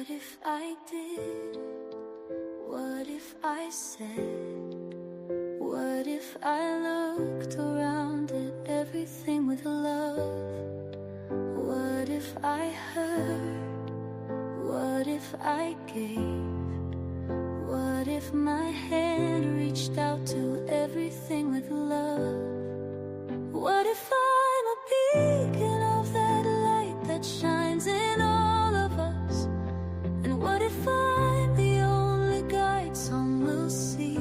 What if I did? What if I said? What if I looked around at everything with love? What if I heard? What if I gave? What if my hand reached out to everything with love? What if I'm a beacon of that light that shines in all of us? And what if I'm the only guide some will see?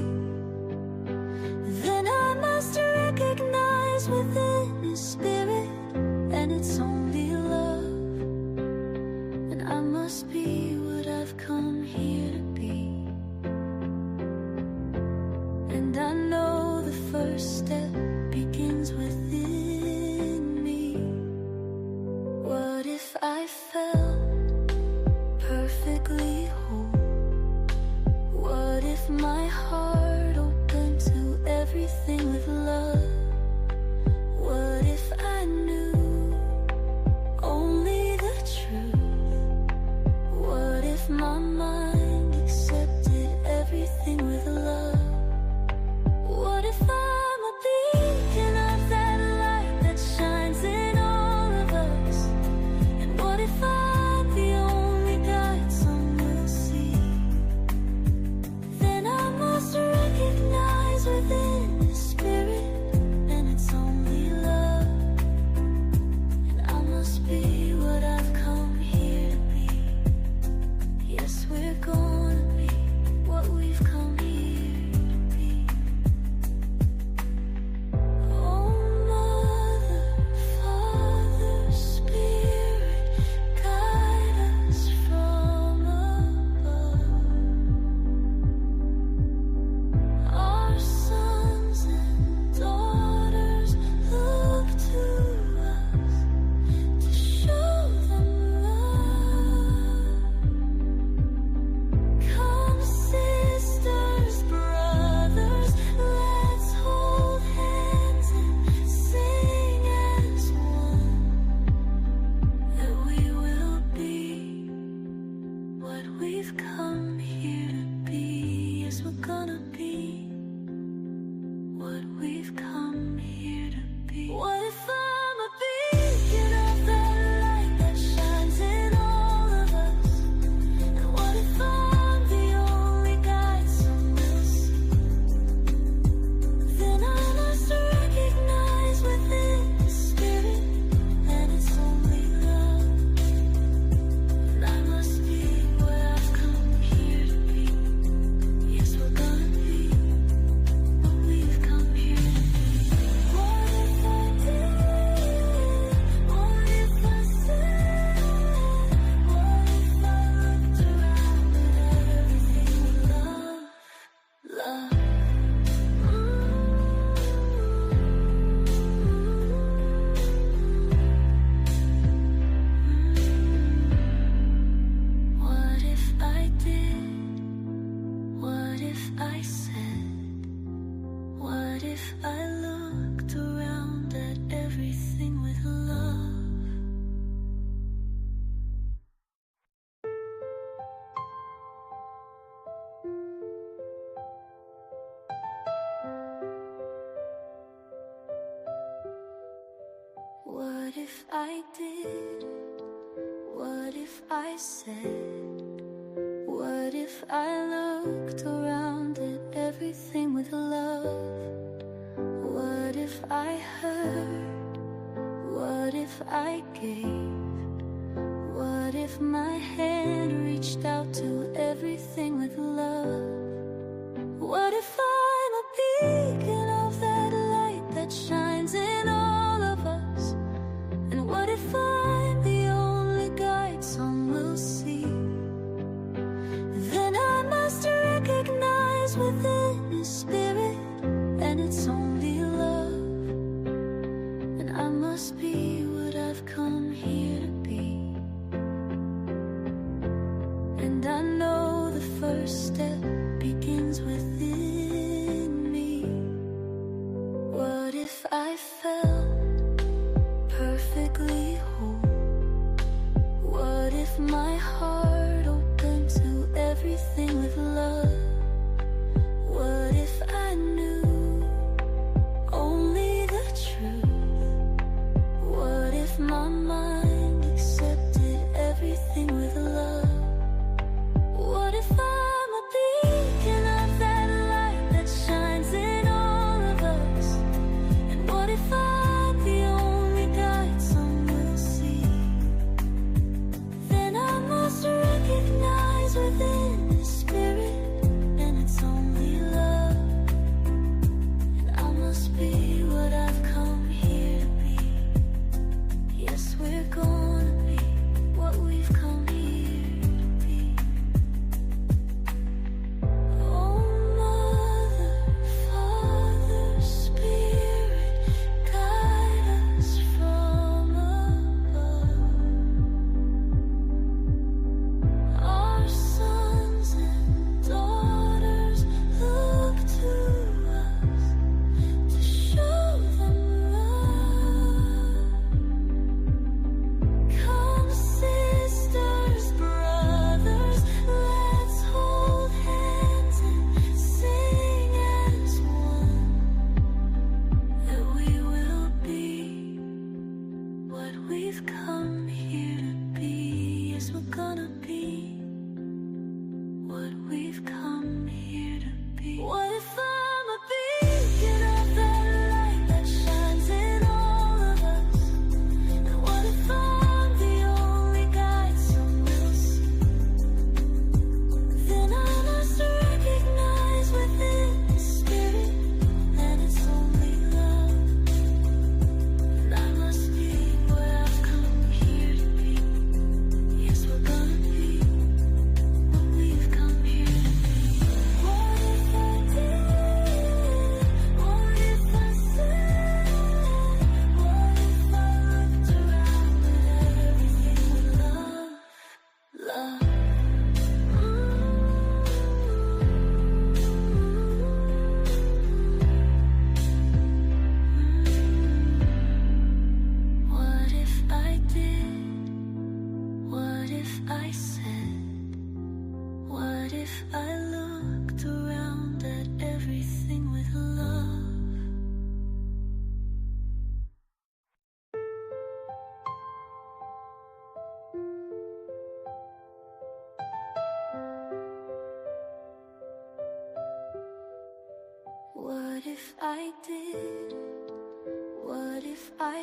Then I must recognize within His Spirit, and it's only love. And I must be what I've come here to be. And I know the first step begins within me. What if I felt perfectly whole? What if my heart opened to everything with love? What if I knew only the truth? What if my mind accepted everything with love? What if I'm a beacon of that light that shines in all of us? And what if I'm the only guide some will see? Then I must recognize within the Spirit, and it's only love. And I must be what I've come here to be. Yes, we're gonna be what we've come here to be. Oh, Mother, Father, Spirit, guide us from above. Our sons and daughters look to us to show them love. Come, sisters, brothers, let's hold hands and sing as one, that we will be what we've come here to be. Yes, we're gonna be what we've come here to be. What if I'm a beacon of that light that shines in all of us? And what if I'm the only guide some will see? Then I must recognize within the Spirit, and it's only love. And I must be what I've come here to be. Yes, we're gonna be what we've come here to be. What if I did? What if I said? What if I looked around at everything with love? Love. What if I did? What if I said? What if I looked around at everything with love? What if I did? What if I said? What if I looked around at everything with love? What if I heard? What if I gave? What if my hand reached out to everything with love? What if I'm a beacon of that light that shines in all of us? And what if I'm the only guide some will see? Then I must recognize within His Spirit, and it's only love. And I must be what I've come here to be. And I know the first step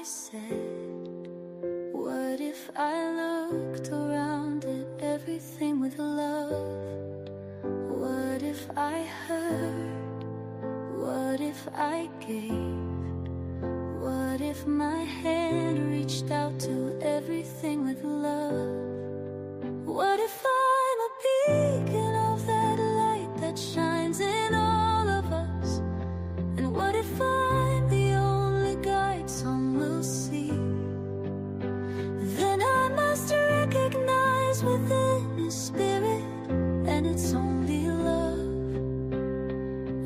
I said, what if I looked around at everything with love? What if I heard? What if I gave? What if my hand reached out to everything with love? What if I'm a beacon of that light that shines in all of us? And what if I'm the only guide some will see? Then I must recognize within His Spirit, and it's only love.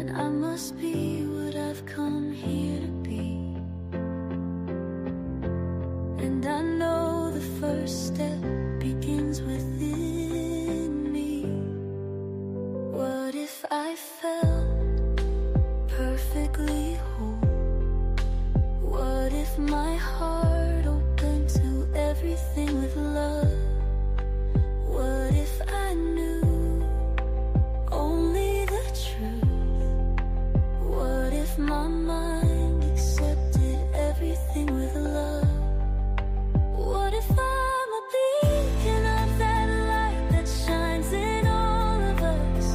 And I must be what I've come here to be. And I know the first step begins within me. What if I felt perfectly whole? What if my heart opened to everything with love? What if I knew only the truth? What if my mind accepted everything with love? What if I'm a beacon of that light that shines in all of us?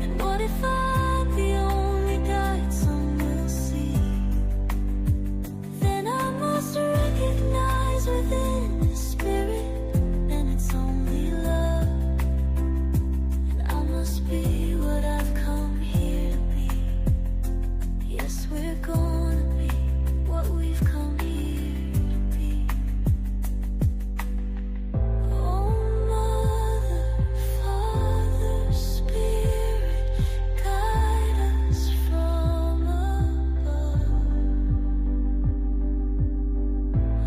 And what if I'm the only guide some will see? Then I must recognize within the Spirit, and it's only love. And I must be what I've come here to be. Yes, we're gonna be what we've come here to be. Oh, Mother, Father, Spirit, guide us from above.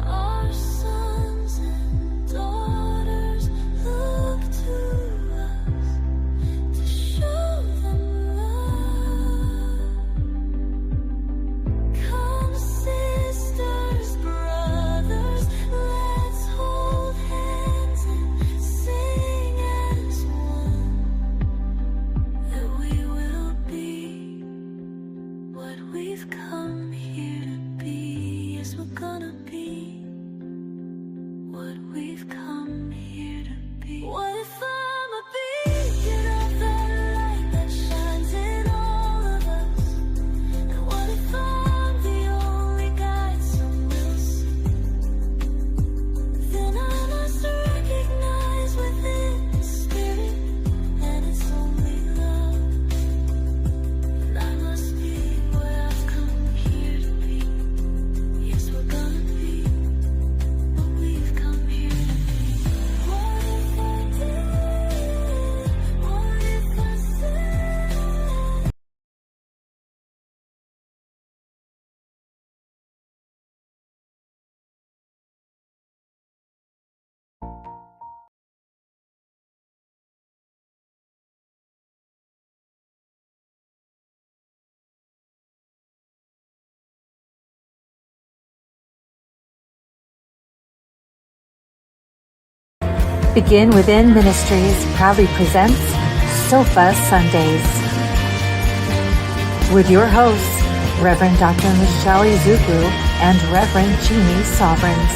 Our sons and daughters look to us to show them love. Come, sisters, brothers, let's hold hands and sing as one, that we will be what we've come here to be. Yes, we're gonna be what we've come here to be. What if I'm a beacon of that light that shines in all of us? And what if I'm the only guide some will see? Then I must recognize within the Spirit, and it's only love. And I must be what I've come here to be. Yes, we're gonna be what we've come here to be. What if I did? What if I said? Begin Within Ministries proudly presents Sofa Sundays with your hosts, Reverend Dr. Michelle Izuku and Reverend Jeannie Sovereigns.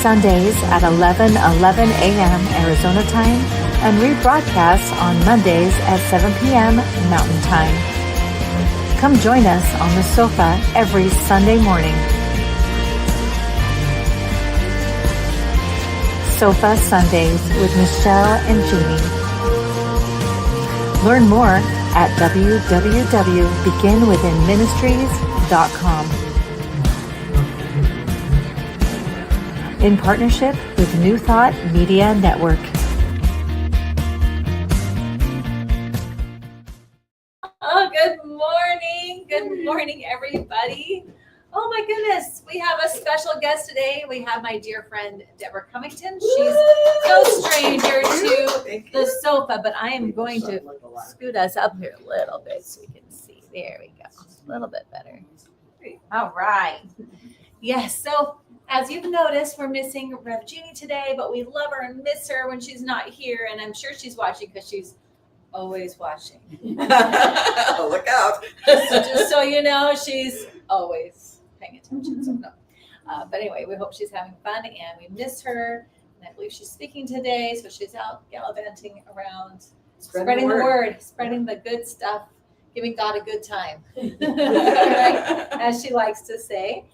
Sundays at 11:11 a.m. Arizona time and rebroadcasts on Mondays at 7 p.m. Mountain Time. Come join us on the sofa every Sunday morning. Sofa Sundays with Michelle and Jeannie. Learn more at www.beginwithinministries.com. In partnership with New Thought Media Network. Oh, good morning. Good morning, everybody. Oh my goodness, we have a special guest today. We have my dear friend, Deborah Covington. She's no stranger to the sofa, but I am going to scoot us up here a little bit so we can see. There we go. A little bit better. All right. Yes, so as you've noticed, we're missing Rev Jeannie today, but we love her and miss her when she's not here, and I'm sure she's watching because she's always watching. Look out. Just so you know, she's always paying attention. So no. But anyway, we hope she's having fun, and we miss her. And I believe she's speaking today, so she's out gallivanting around, spreading the word, spreading the good stuff, giving God a good time, right? As she likes to say.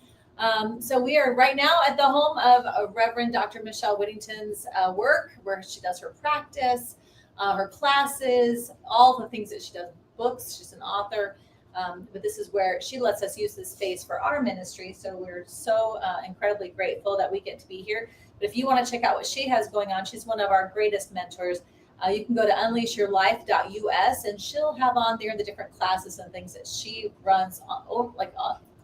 So we are right now at the home of Reverend Dr. Michelle Whittington's work, where she does her practice, her classes, all the things that she does, books. She's an author. But this is where she lets us use this space for our ministry. So we're so incredibly grateful that we get to be here. But if you want to check out what she has going on, she's one of our greatest mentors. You can go to unleashyourlife.us, and she'll have on there the different classes and things that she runs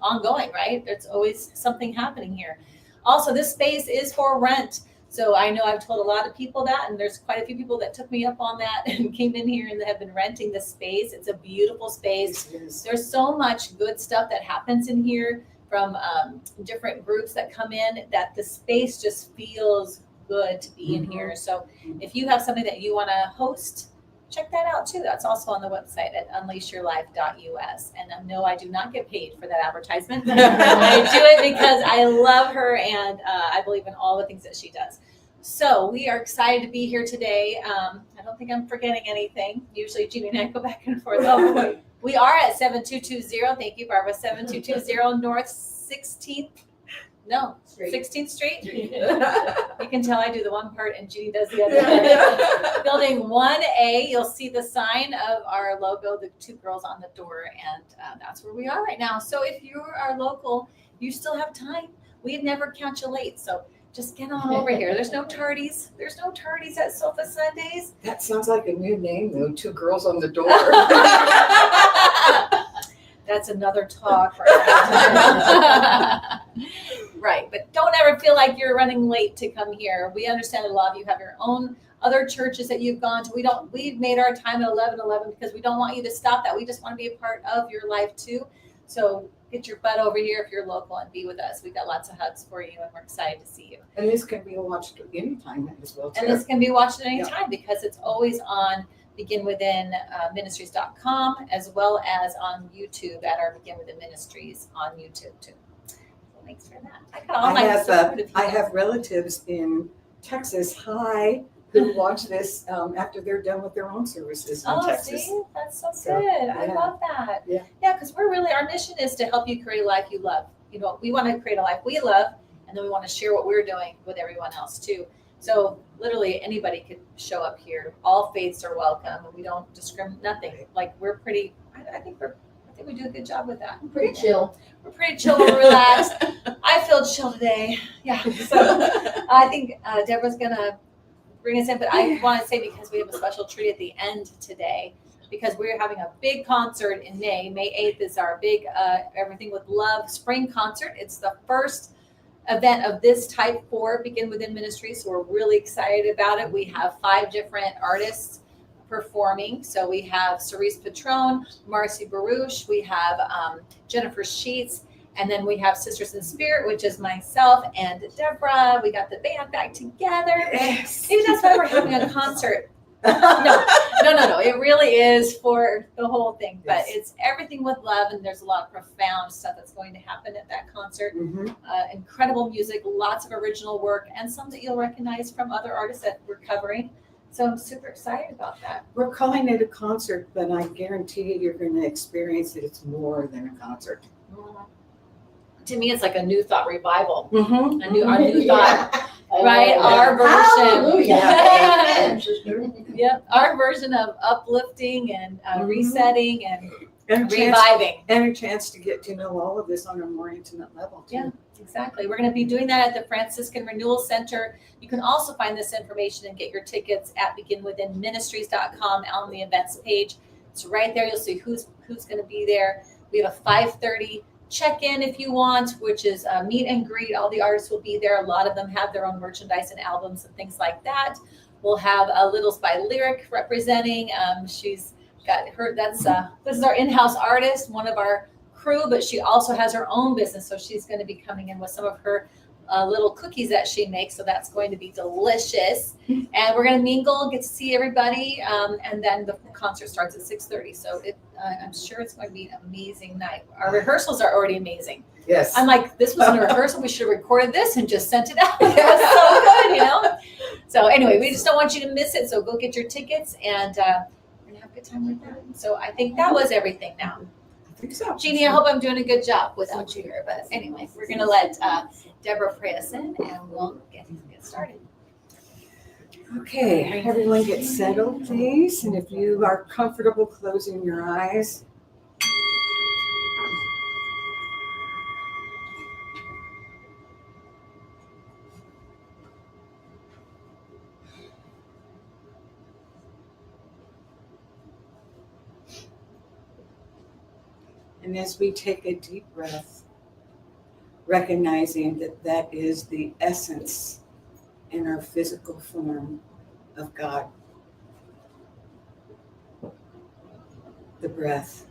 ongoing, right? There's always something happening here. Also, this space is for rent. So I know I've told a lot of people that, and there's quite a few people that took me up on that and came in here and have been renting this space. It's a beautiful space. Yes. There's so much good stuff that happens in here from different groups that come in, that the space just feels good to be in here. So if you have something that you want to host, check that out too. That's also on the website at unleashyourlife.us. And no, I do not get paid for that advertisement. I do it because I love her, and I believe in all the things that she does. So we are excited to be here today. I don't think I'm forgetting anything. Usually Jeannie and I go back and forth. Oh, we are at 7220. Thank you, Barbara. 7220 North 16th. No, 16th Street. You can tell I do the one part and Jeannie does the other. Building 1A, you'll see the sign of our logo, the two girls on the door, and that's where we are right now. So if you are local, you still have time. We'd never catch you late, so just get on over here. There's no tardies. There's no tardies at Sofa Sundays. That sounds like a new name, though. Two girls on the door. That's another talk. Right, but don't ever feel like you're running late to come here. We understand that a lot of you have your own other churches that you've gone to. We've made our time at 11:11 because we don't want you to stop that. We just want to be a part of your life too. So get your butt over here if you're local and be with us. We've got lots of hugs for you, and we're excited to see you. And this can be watched anytime as well too. And this can be watched at any time because it's always on beginwithinministries.com, as well as on YouTube at our Begin Within Ministries on YouTube too. So thanks for that. I have relatives in Texas, who watch this after they're done with their own services in Texas. See? That's so good. I love that. Yeah, because our mission is to help you create a life you love. You know, we want to create a life we love, and then we want to share what we're doing with everyone else too. So literally anybody could show up here. All faiths are welcome, and we don't discriminate. Nothing. Like we're pretty. I think we do a good job with that. Pretty chill. We're pretty chill and relaxed. I feel chill today. Yeah. So I think Deborah's gonna bring us in, but I want to say, because we have a special treat at the end today, because we're having a big concert in May. May 8th is our big Everything With Love spring concert. It's the first event of this type for Begin Within Ministries, so we're really excited about it. We have 5 different artists performing. So we have Cerise Patron, Marcy Baruch, we have Jennifer Sheets, and then we have Sisiters In Spirit, which is myself and Deborah. We got the band back together. Yes. Maybe that's why we're having a concert. No. It really is for the whole thing, but it's Everything With Love, and there's a lot of profound stuff that's going to happen at that concert. Incredible music, lots of original work, and some that you'll recognize from other artists that we're covering. So I'm super excited about that. We're calling it a concert, but I guarantee you're going to experience it. It's more than a concert. To me, it's like a new thought revival. Mm-hmm. A new thought, right? Our version. Yep. Our version of uplifting and resetting and reviving. And a chance to get to know all of this on a more intimate level, too. Yeah, exactly. We're going to be doing that at the Franciscan Renewal Center. You can also find this information and get your tickets at beginwithinministries.com on the events page. It's right there. You'll see who's going to be there. We have a 5:30 check-in if you want, which is a meet and greet. All the artists will be there. A lot of them have their own merchandise and albums and things like that. We'll have Littles by Lyric representing. She's got her, this is our in-house artist, one of our crew, but she also has her own business. So she's going to be coming in with some of her little cookies that she makes. So that's going to be delicious. And we're going to mingle, get to see everybody. And then the concert starts at 6:30. So I'm sure it's going to be an amazing night. Our rehearsals are already amazing. Yes. I'm like, this wasn't a rehearsal. We should have recorded this and just sent it out. It was so good, you know? So anyway, we just don't want you to miss it. So go get your tickets and we're going to have a good time with that. So I think that was everything now. I think so. Jeannie, I hope I'm doing a good job without you here. But anyway, we're going to let Deborah pray us in and we'll get started. Okay, everyone get settled, please. And if you are comfortable closing your eyes. And as we take a deep breath, recognizing that that is the essence in our physical form of God, the breath,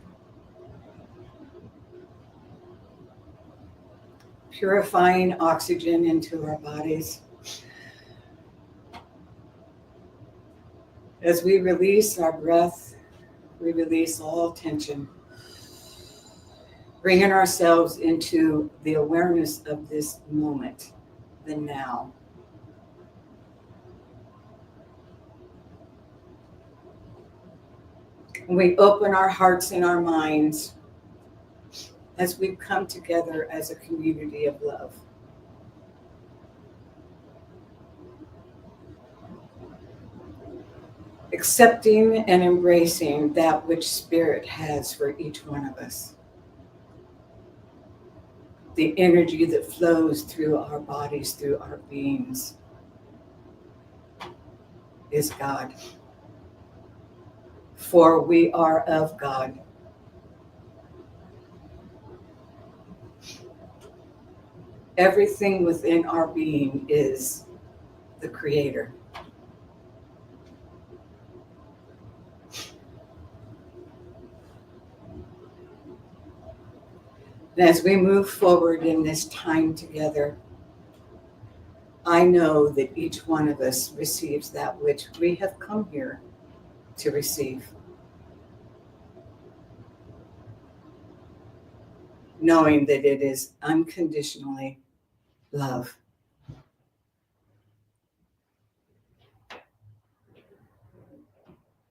purifying oxygen into our bodies. As we release our breath, we release all tension, bringing ourselves into the awareness of this moment, the now. We open our hearts and our minds as we come together as a community of love. Accepting and embracing that which Spirit has for each one of us. The energy that flows through our bodies, through our beings, is God. For we are of God. Everything within our being is the Creator. And as we move forward in this time together, I know that each one of us receives that which we have come here to receive. Knowing that it is unconditionally love.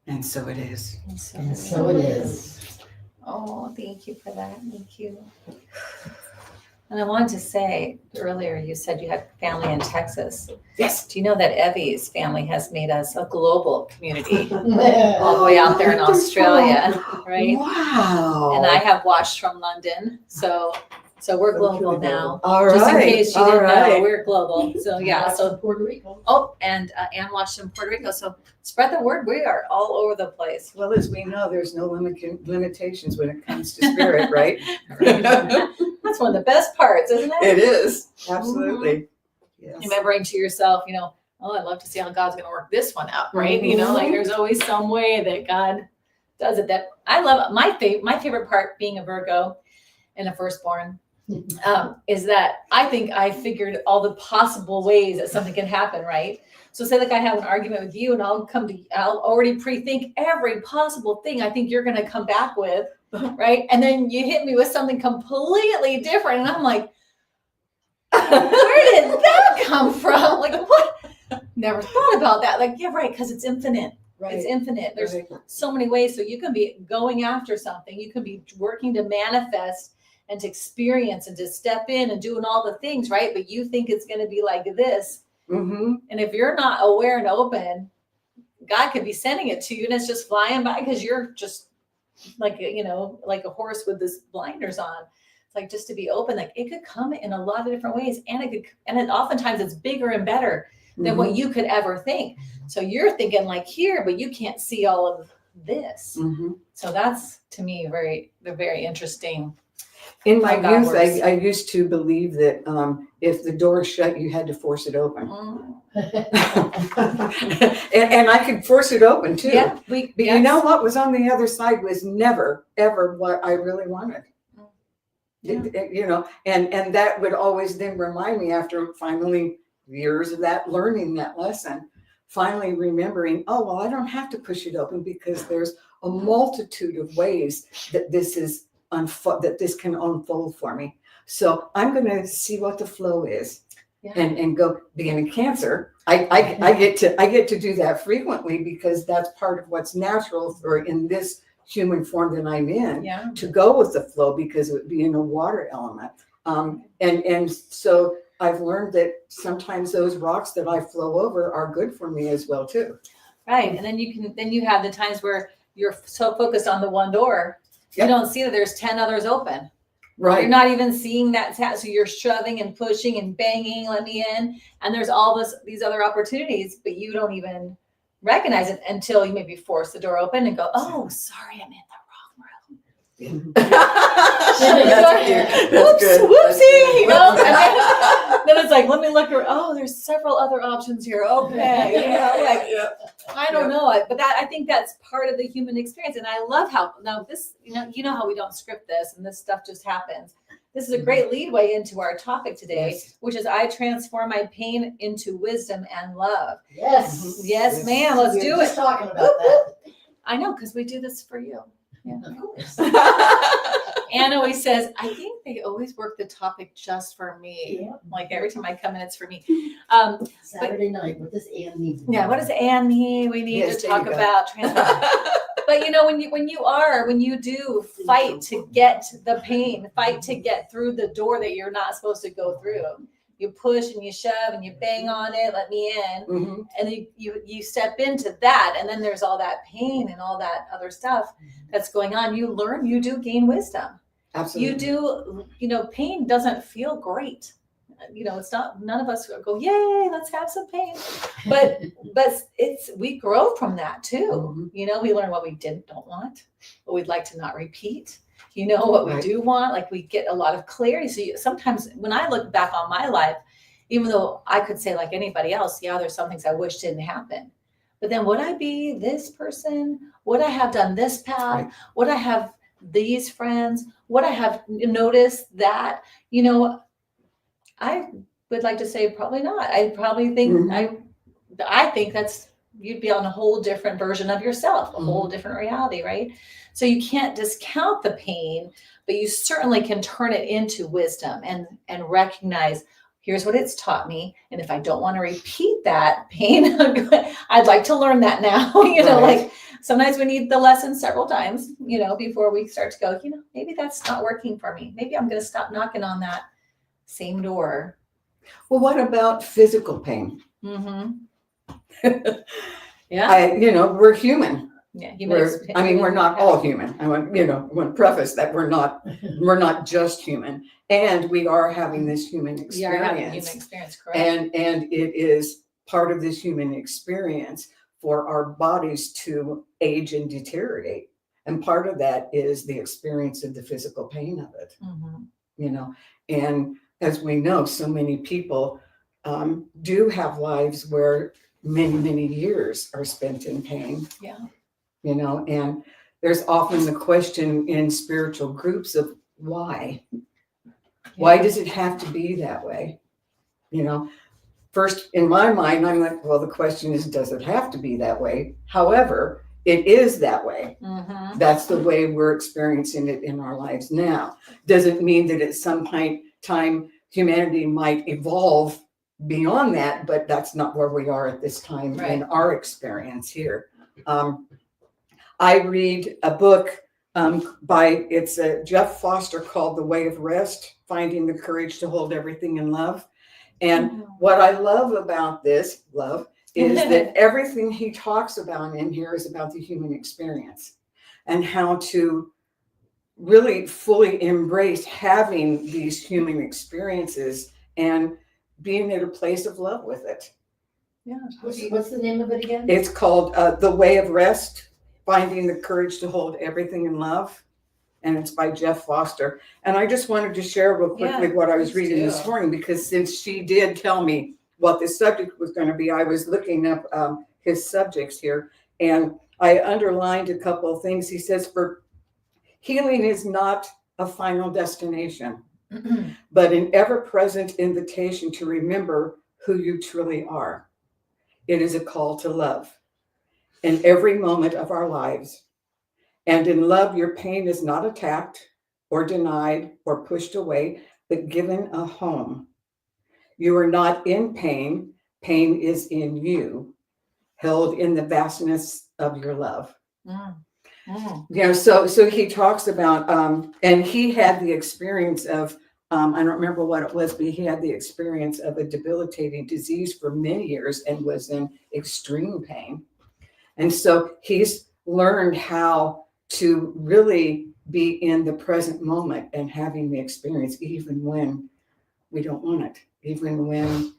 And so it is. And so it is. Oh, thank you for that. Thank you. And I wanted to say earlier, you said you had family in Texas. Yes. Do you know that Evie's family has made us a global community all the way out there in Australia, right? Wow. And I have watched from London, so we're global now. All Just in right. case you All didn't know, right. we're global. So yeah, so Puerto Rico. and Ann watched in Puerto Rico. So spread the word. We are all over the place. Well, as we know, there's no limitations when it comes to spirit, right? That's one of the best parts, isn't it? It is. Absolutely. Yes. Remembering to yourself, oh, I'd love to see how God's going to work this one out, right? Like there's always some way that God does it. That I love. My favorite part being a Virgo and a firstborn is that I think I figured all the possible ways that something can happen, right? So say like I have an argument with you and I'll already pre-think every possible thing I think you're going to come back with, right? And then you hit me with something completely different. And I'm like, where did that come from? Like, what? Never thought about that. Like, yeah, right. Because it's infinite. Right. It's infinite. There's Right. so many ways. So you can be going after something. You can be working to manifest and to experience and to step in and doing all the things, right? But you think it's going to be like this. Mm-hmm. And if you're not aware and open, God could be sending it to you and it's just flying by because you're just like, like a horse with this blinders on. It's like just to be open, like it could come in a lot of different ways. And oftentimes it's bigger and better than what you could ever think. So you're thinking like here, but you can't see all of this. Mm-hmm. So that's to me very interesting. In my How God youth, works. I used to believe that if the door shut, you had to force it open. and I could force it open too. Yeah, But you know what was on the other side was never, ever what I really wanted. You know, and that would always then remind me, after finally years of that, learning that lesson, finally remembering, oh, well, I don't have to push it open, because there's a multitude of ways that this can unfold for me. So I'm going to see what the flow is. Yeah. And go. Being in Cancer, I get to do that frequently, because that's part of what's natural for in this human form that I'm in, to go with the flow, because it would be in a water element. And so I've learned that sometimes those rocks that I flow over are good for me as well too. Right. And then you have the times where you're so focused on the one door, you don't see that there's 10 others open. Right. You're not even seeing that. So you're shoving and pushing and banging, let me in. And there's all these other opportunities, but you don't even recognize it until you maybe force the door open and go, oh, sorry, I'm in the wrong room. That's good. Whoopsie, you know? And then it's like, let me look around. Oh, there's several other options here. Okay. You know, like, I don't know it, but I think that's part of the human experience. And I love how now this, you know how we don't script this and this stuff just happens. This is a great leadway into our topic today, which is I transform my pain into wisdom and love. Yes. Yes, ma'am. Let's do it. Talking about that. I know, because we do this for you. Yeah. Of course. Anne always says, I think they always work the topic just for me. Yeah. Like every time I come in, it's for me. Saturday night, what does Anne need? Yeah, what does Anne need? We need to talk about transformation. But you know, when you do fight to get the pain, fight to get through the door that you're not supposed to go through. You push and you shove and you bang on it, let me in. And then you step into that, and then there's all that pain and all that other stuff that's going on. You learn, you do gain wisdom. Absolutely. You do, you know, pain doesn't feel great. You know, it's not, none of us go, yay, let's have some pain. But we grow from that too. You know, we learn what we don't want, what we'd like to not repeat. You know, what we do want, like we get a lot of clarity. So sometimes when I look back on my life, even though I could say like anybody else, yeah, there's some things I wish didn't happen. But then would I be this person? Would I have done this path? Would I have these friends? Would I have noticed that? You know, I would like to say probably not. I probably think I think that's, you'd be on a whole different version of yourself, a whole different reality, right? So you can't discount the pain, but you certainly can turn it into wisdom and recognize, here's what it's taught me. And if I don't want to repeat that pain, I'd like to learn that now. You know, like sometimes we need the lesson several times, you know, before we start to go, you know, maybe that's not working for me. Maybe I'm going to stop knocking on that same door. Well, what about physical pain? Yeah. You know, we're human. Yeah, we're not all human. I want to preface that we're not just human, and we are having this human experience. We are having human experience, correct? And it is part of this human experience for our bodies to age and deteriorate, and part of that is the experience of the physical pain of it. You know, and as we know, so many people do have lives where many years are spent in pain. Yeah. You know, and there's often the question in spiritual groups of why? Why does it have to be that way? You know, first in my mind, I'm like, well, the question is, does it have to be that way? However, it is that way. That's the way we're experiencing it in our lives now. Doesn't mean that at some time humanity might evolve beyond that, but that's not where we are at this time in our experience here. I read a book by Jeff Foster called The Way of Rest, Finding the Courage to Hold Everything in Love. And what I love about this is that everything he talks about in here is about the human experience and how to really fully embrace having these human experiences and being at a place of love with it. Yeah. What's the name of it again? It's called The Way of Rest, Finding the Courage to Hold Everything in Love. And it's by Jeff Foster. And I just wanted to share real quickly what I was reading this morning, because since she did tell me what this subject was going to be, I was looking up his subjects here. And I underlined a couple of things. He says, for healing is not a final destination, but an ever-present invitation to remember who you truly are. It is a call to love in every moment of our lives. And in love, your pain is not attacked or denied or pushed away, but given a home. You are not in pain. Pain is in you, held in the vastness of your love. So he talks about, and he had the experience of, I don't remember what it was, but he had the experience of a debilitating disease for many years and was in extreme pain. And so he's learned how to really be in the present moment and having the experience, even when we don't want it, even when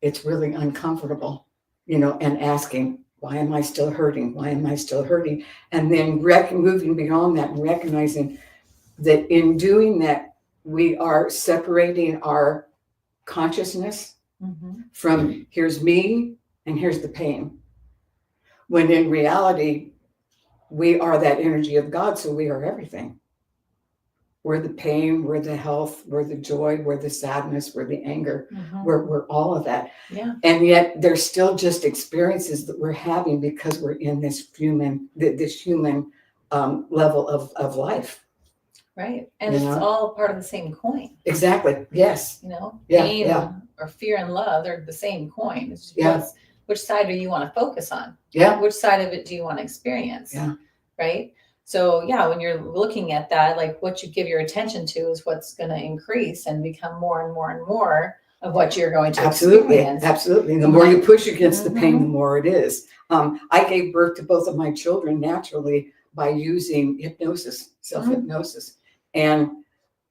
it's really uncomfortable, and asking, why am I still hurting? Why am I still hurting? And then moving beyond that and recognizing that in doing that, we are separating our consciousness from here's me and here's the pain. When in reality, we are that energy of God, so we are everything. We're the pain, we're the health, we're the joy, we're the sadness, we're the anger, we're all of that. Yeah. And yet there's still just experiences that we're having because we're in this human level of life. Right. And it's all part of the same coin. Exactly. Yes. Pain or fear and love, they're the same coin. It's just which side do you want to focus on? Yeah. Which side of it do you want to experience? Yeah. Right. So when you're looking at that, like what you give your attention to is what's going to increase and become more and more and more of what you're going to experience. Absolutely. The more you push against the pain, the more it is. I gave birth to both of my children naturally by using hypnosis, self-hypnosis. And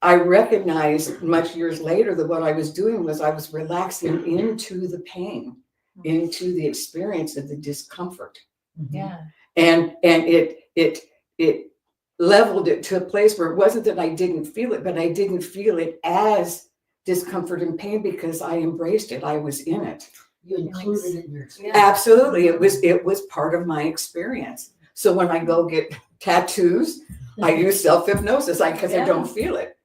I recognized much years later that what I was doing was I was relaxing into the pain, into the experience of the discomfort. Yeah. And it leveled it to a place where it wasn't that I didn't feel it, but I didn't feel it as discomfort and pain because I embraced it. I was in it. You included it in your experience. Absolutely. It was part of my experience. So when I go get tattoos, I use self-hypnosis because I don't feel it.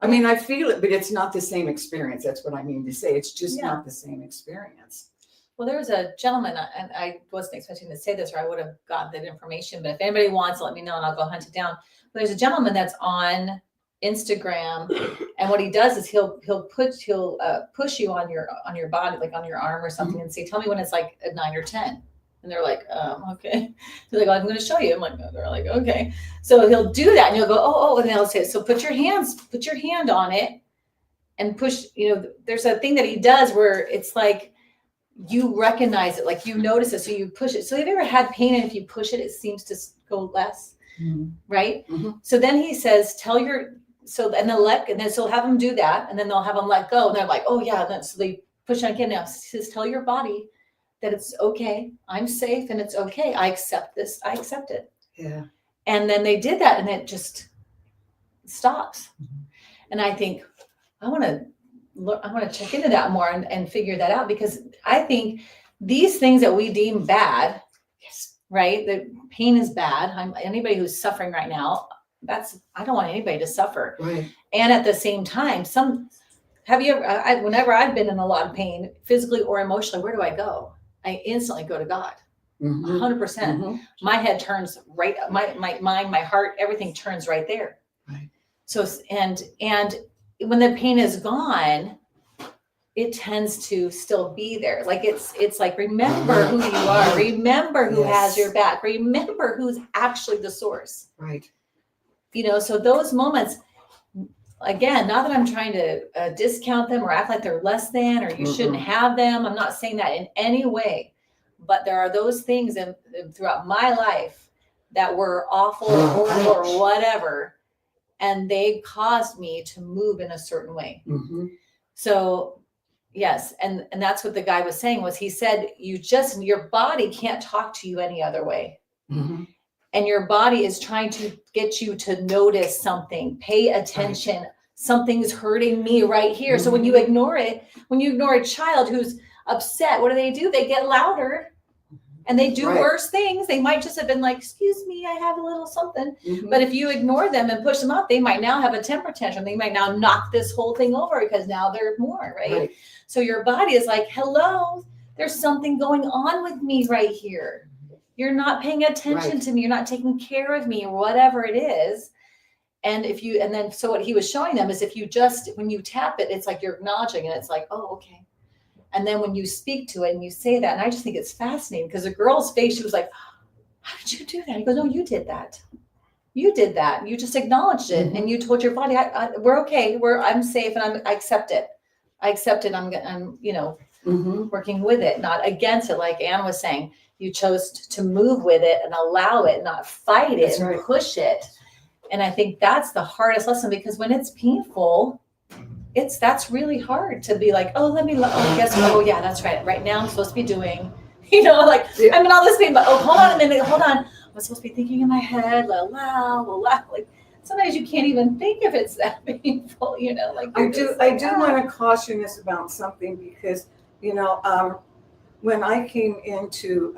I mean, I feel it, but it's not the same experience. That's what I mean to say. It's just not the same experience. Well, there was a gentleman, and I wasn't expecting to say this, or I would have gotten that information, but if anybody wants, let me know and I'll go hunt it down. But there's a gentleman that's on Instagram, and what he does is he'll push you on your body, like on your arm or something, and say, tell me when it's like a 9 or 10. And they're like, okay. So they're like, I'm going to show you. I'm like, no. They're like, okay. So he'll do that, and he'll go, oh, and they'll say, so put your hand on it and push. There's a thing that he does where it's like you recognize it, like you notice it, so you push it. So have you ever had pain, and if you push it, it seems to go less, right? So then he says, and then so have them do that, and then they'll have them let go, and they're like, oh yeah. So they push it again. Now he says, tell your body that it's okay. I'm safe and it's okay. I accept this. I accept it. Yeah. And then they did that, and it just stops. And I think I want to check into that more and figure that out, because I think these things that we deem bad, right? The pain is bad. Anybody who's suffering right now, I don't want anybody to suffer. Right. And at the same time, whenever I've been in a lot of pain, physically or emotionally, where do I go? I instantly go to God. 100%. My head turns right, my mind, my heart, everything turns right there. Right. So, and when the pain is gone, it tends to still be there. Like it's like, remember who you are, remember who has your back, remember who's actually the source. Right. So those moments, again, not that I'm trying to discount them or act like they're less than, or you shouldn't have them. I'm not saying that in any way, but there are those things throughout my life that were awful or whatever, and they caused me to move in a certain way. So yes. And that's what the guy was saying, was he said, your body can't talk to you any other way. And your body is trying to get you to notice something, pay attention. Right. Something's hurting me right here. So when you ignore it, when you ignore a child who's upset, what do? They get louder. and they do Right. worse things. They might just have been like, excuse me, I have a little something. Mhm. But if you ignore them and push them up, they might now have a temper tantrum. They might now knock this whole thing over because now they're more, right? So your body is like, hello, there's something going on with me right here. You're not paying attention Right. to me. You're not taking care of me or whatever it is. And so what he was showing them is if you just, when you tap it, it's like you're acknowledging and it's like, oh, okay. And then when you speak to it and you say that, and I just think it's fascinating because the girl's face, she was like, how did you do that? He goes, no, you did that. You did that. You just acknowledged it. Mhm. And you told your body, we're okay. I'm safe. And I accept it. I accept it. I'm Mhm. working with it, not against it. Like Anne was saying, you chose to move with it and allow it, not fight it That's and right. push it. And I think that's the hardest lesson because when it's painful, that's really hard to be like, oh, guess what? Oh yeah, that's right. Right now I'm supposed to be doing, like Yeah. I'm in all this pain, but oh, hold on a minute, hold on. I'm supposed to be thinking in my head, la la la la. Like sometimes you can't even think if it's that painful, like I do want to caution us about something because, when I came into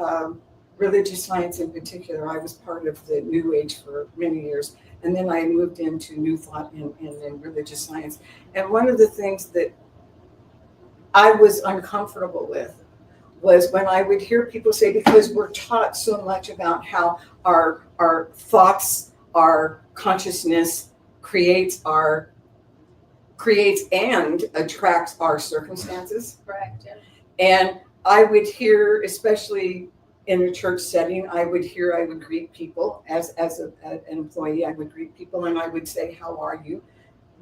religious science in particular, I was part of the New Age for many years. And then I moved into New Thought in religious science. And one of the things that I was uncomfortable with was when I would hear people say, because we're taught so much about how our thoughts, our consciousness creates and attracts our circumstances. Correct. Yeah. And I would hear, especially in a church setting, I would greet people as an employee. I would greet people and I would say, how are you?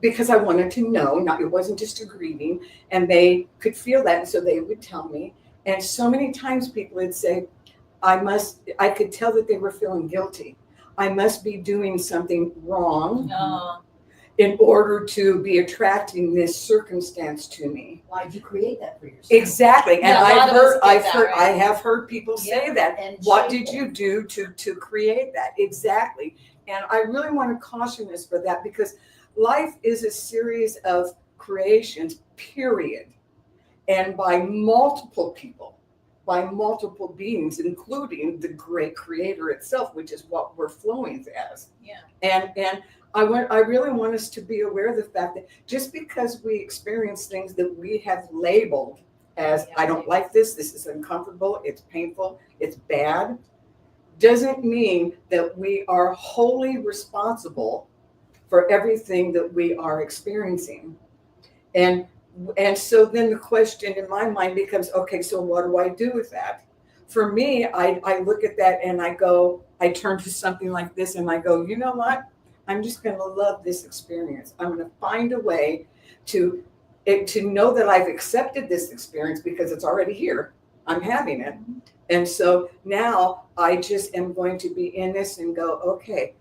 Because I wanted to know, it wasn't just a greeting, and they could feel that. And so they would tell me. And so many times people would say, I could tell that they were feeling guilty. I must be doing something wrong in order to be attracting this circumstance to me. Why'd you create that for yourself? Exactly. And Yeah, I have heard people say that. And What shape did you do to create that? Exactly. And I really want to caution us for that because life is a series of creations, period. And by multiple people, by multiple beings, including the great creator itself, which is what we're flowing as. Yeah. And I really want us to be aware of the fact that just because we experience things that we have labeled as, I don't like this is uncomfortable, it's painful, it's bad, doesn't mean that we are wholly responsible for everything that we are experiencing. And so then the question in my mind becomes, okay, so what do I do with that? For me, I look at that and I turn to something like this and I go, you know what? I'm just going to love this experience. I'm going to find a way to know that I've accepted this experience because it's already here. I'm having it. And so now I just am going to be in this and go, okay,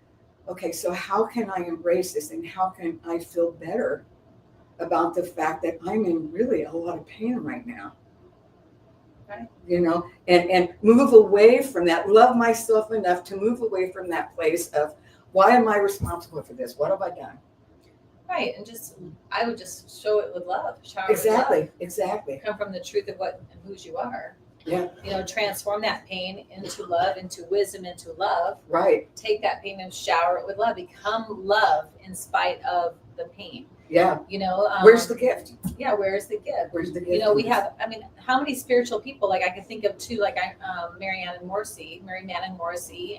so how can I embrace this and how can I feel better about the fact that I'm in really a lot of pain right now? Right. And move away from that, love myself enough to move away from that place of, why am I responsible for this? What have I done? Right. And I would just show it with love. Shower Exactly. with love. Exactly. Come from the truth of what and whose you are. Yeah. Transform that pain into love, into wisdom, into love. Right. Take that pain and shower it with love. Become love in spite of the pain. Yeah. Where's the gift? Yeah. Where's the gift? Where's the gift? We have, how many spiritual people, like I can think of two, like Mary Mann and Morrissey,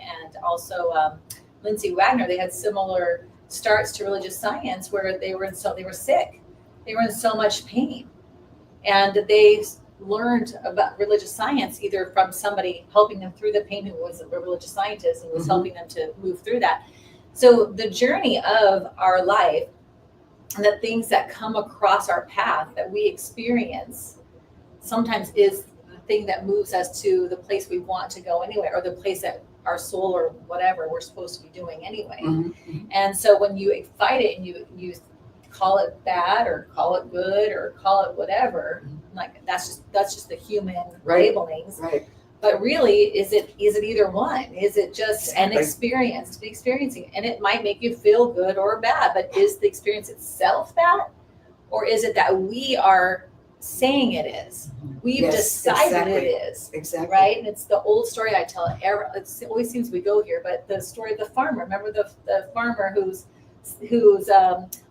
and also Lindsay Wagner. They had similar starts to religious science where they were sick. They were in so much pain. And they learned about religious science either from somebody helping them through the pain who was a religious scientist and was helping them to move through that. So the journey of our life and the things that come across our path that we experience sometimes is the thing that moves us to the place we want to go anyway, or the place that our soul or whatever we're supposed to be doing anyway. Mm-hmm. And so when you fight it and you call it bad or call it good or call it whatever, like that's just the human labelings. Right. But really, is it either one? Is it just an experience to be experiencing? And it might make you feel good or bad, but is the experience itself that? Or is it that we are saying it is. We've Yes, decided exactly. it is. Exactly. Right? And it's the old story I tell. It always seems we go here, but the story of the farmer. Remember the farmer whose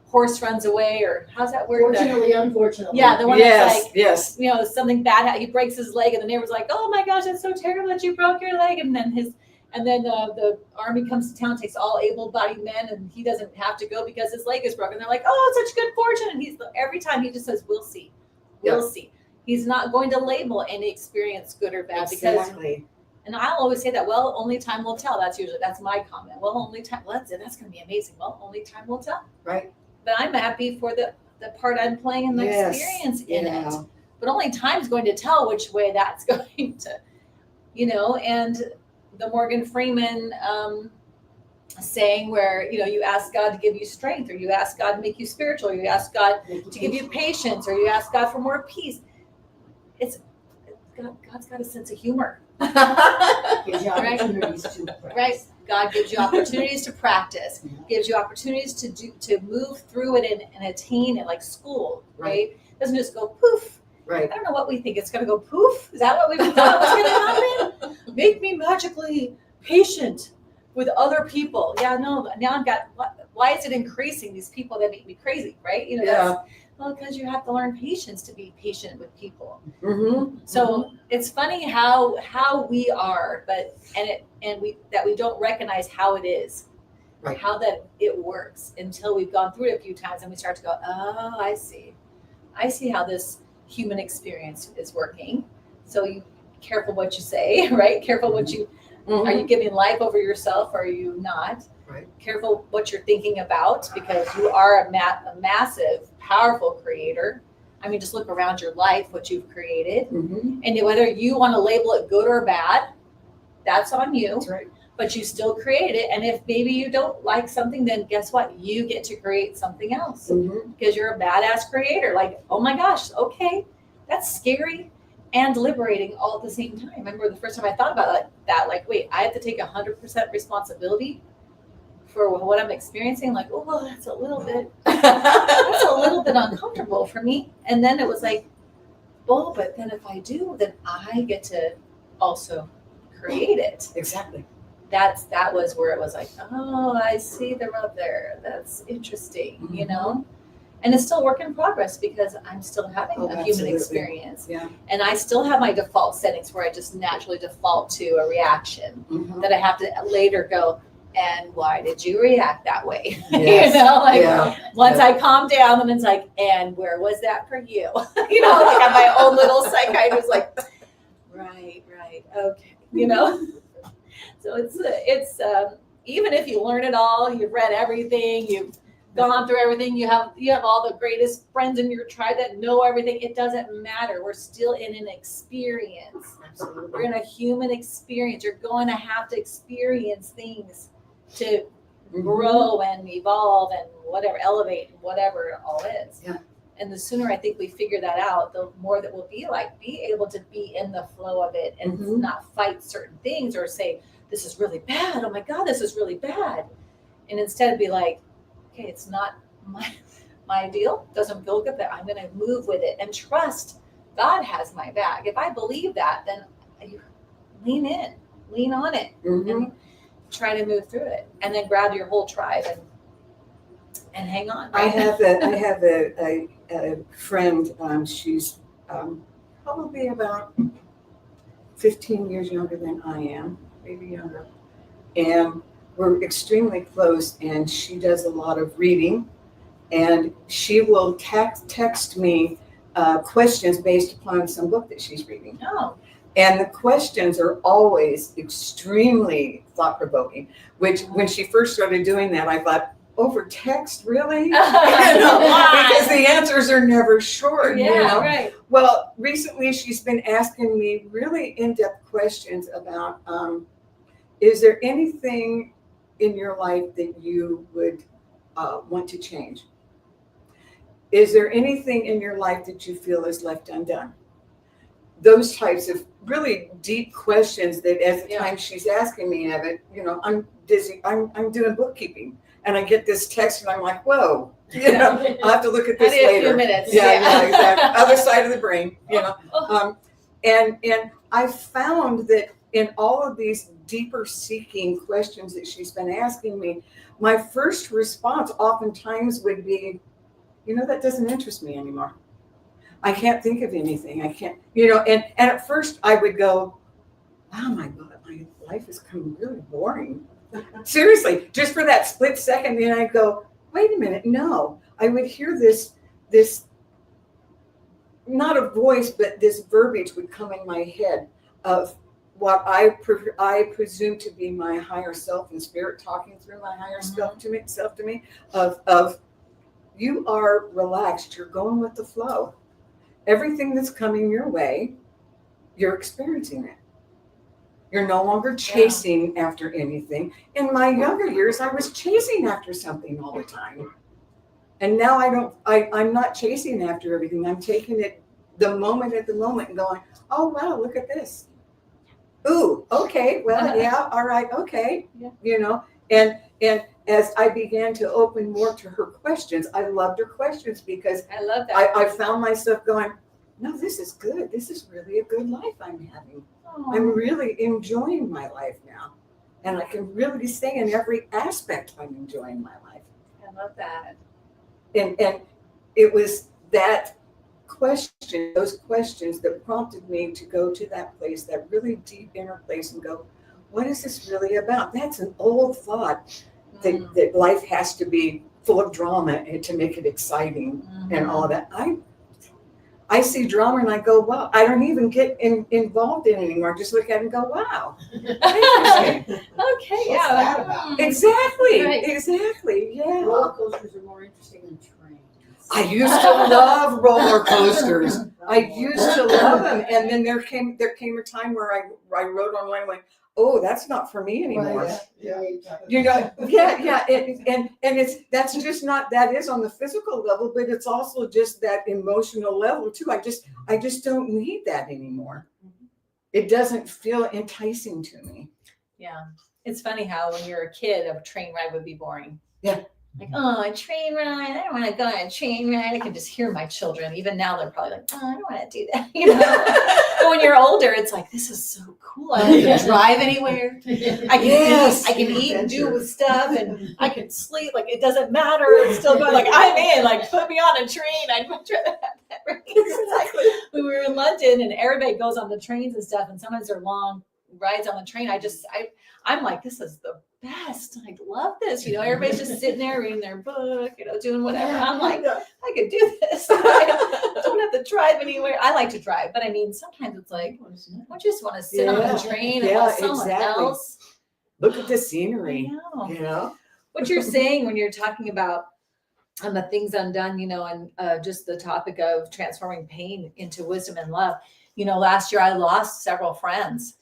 horse runs away, or how's that word? Fortunately, unfortunately. Yeah, the one Yes, that's like, yes. you know, something bad. He breaks his leg, and the neighbor's like, "Oh my gosh, that's so terrible that you broke your leg." And then the army comes to town, takes all able-bodied men, and he doesn't have to go because his leg is broken. They're like, "Oh, such good fortune!" And every time he just says, "We'll see, we'll see." He's not going to label any experience good or bad because. And I'll always say that. Well, only time will tell. That's my comment. Well, only time. Well, that's going to be amazing. Well, only time will tell. Right. But I'm happy for the part I'm playing in the experience in it. But only time's going to tell which way that's going to, you know. And the Morgan Freeman saying where, you know, you ask God to give you strength, or you ask God to make you spiritual, or you ask God to give you patience, or you ask God for more peace. God's got a sense of humor. Gives you opportunities to practice. Right. God gives you opportunities to practice, gives you opportunities to move through it and attain it, like school, right? Doesn't just go poof. Right. I don't know what we think. It's going to go poof. Is that what we thought was going to happen? Make me magically patient with other people. Yeah, no. Now I've got. Why is it increasing? These people that make me crazy, right? You know. Well, because you have to learn patience to be patient with people. Mm-hmm. So it's funny how we are, but we don't recognize how it is, Right. How that it works until we've gone through it a few times and we start to go, oh, I see how this human experience is working. So you careful what you say, right? Careful what you are you giving life over yourself, or are you not? Right. Careful what you're thinking about, because you are a massive, powerful creator. I mean, just look around your life, what you've created. Mm-hmm. And whether you want to label it good or bad, that's on you. That's right. But you still create it. And if maybe you don't like something, then guess what? You get to create something else, because you're a badass creator. Like, oh my gosh, okay, that's scary and liberating all at the same time. I remember the first time I thought about that, like, wait, I have to take 100% responsibility for what I'm experiencing. Like, oh, well, that's a little bit uncomfortable for me. And then it was like, oh, but then if I do, then I get to also create it. Exactly. That was where it was like, oh, I see the rub there. That's interesting, you know? And it's still a work in progress, because I'm still having a human experience. Yeah. And I still have my default settings where I just naturally default to a reaction that I have to later go, and why did you react that way? Yes. You know, like once I calm down, and it's like, and where was that for you? You know, like I'm my own little psychiatrist, like, right, okay, you know. So it's even if you learn it all, you've read everything, you've gone through everything, you have all the greatest friends in your tribe that know everything, it doesn't matter. We're still in an experience. Absolutely. We're in a human experience. You're going to have to experience things to grow and evolve and whatever, elevate, whatever it all is. Yeah. And the sooner I think we figure that out, the more that we'll be able to be in the flow of it and not fight certain things or say, this is really bad. Oh my God, this is really bad. And instead be like, okay, it's not my deal. Doesn't feel good, but I'm going to move with it and trust God has my back. If I believe that, then you lean on it, and try to move through it, and then grab your whole tribe and hang on. I have a friend. She's probably about 15 years younger than I am, maybe younger, and we're extremely close. And she does a lot of reading, and she will text me questions based upon some book that she's reading. Oh. And the questions are always extremely thought-provoking, which when she first started doing that, I thought, over text, really? Because the answers are never short. Yeah, right. Well, recently she's been asking me really in-depth questions about, is there anything in your life that you would want to change? Is there anything in your life that you feel is left undone? Those types of really deep questions that at the time she's asking me of it, I'm busy, I'm doing bookkeeping, and I get this text and I'm like, whoa, You know, I'll have to look at this I need a later. few minutes. Yeah, exactly. Other side of the brain, you know. And I found that in all of these deeper seeking questions that she's been asking me, my first response oftentimes would be, you know, that doesn't interest me anymore. I can't think of anything. I can't, you know, and at first I would go, wow, my God, my life is becoming really boring. Seriously, just for that split second, then I'd go, wait a minute, no. I would hear this not a voice, but this verbiage would come in my head of what I presume to be my higher self and spirit talking through my higher self to me of you are relaxed, you're going with the flow. Everything that's coming your way, you're experiencing it. You're no longer chasing after anything. In my younger years, I was chasing after something all the time. And now I'm not chasing after everything. I'm taking it the moment at the moment and going, oh, wow, look at this. Ooh, okay, well, yeah, all right, okay. Yeah. You know, and as I began to open more to her questions, I loved her questions because I love that. I found myself going, no, this is good. This is really a good life I'm having. I'm really enjoying my life now. And I can really say in every aspect I'm enjoying my life. I love that. And it was that question, those questions that prompted me to go to that place, that really deep inner place and go, what is this really about? That's an old thought that life has to be full of drama and to make it exciting and all that. I see drama and I go, wow, I don't even get involved in it anymore. I just look at it and go, wow. Interesting. Okay, What's that about? Exactly. Right. Exactly. Yeah. Roller coasters are more interesting than trains. I used to love roller coasters. I used to love them. And then there came a time where I rode on one and went, oh, that's not for me anymore. Right, yeah. You know, yeah. And that's just not, that is on the physical level, but it's also just that emotional level too. I just don't need that anymore. It doesn't feel enticing to me. Yeah. It's funny how when you're a kid, a train ride would be boring. Yeah. Like, oh, a train ride. I don't want to go on a train ride. I can just hear my children. Even now, they're probably like, oh, I don't want to do that. You know? But when you're older, it's like, this is so cool. I don't have to drive anywhere. I can eat and do stuff, and I can sleep. Like, it doesn't matter. It's still going. Like, I'm in. Like, put me on a train. I'd much rather have that. Right? It's like when we were in London, and everybody goes on the trains and stuff, and sometimes they're long rides on the train. I'm like, this is the best. I love this. You know, everybody's just sitting there reading their book, you know, doing whatever. I'm like, I could do this. I don't have to drive anywhere. I like to drive, but I mean, sometimes it's like, I just want to sit on the train and watch someone else. Look at the scenery. I know. You know? What you're saying when you're talking about the things undone, you know, and just the topic of transforming pain into wisdom and love. You know, last year I lost several friends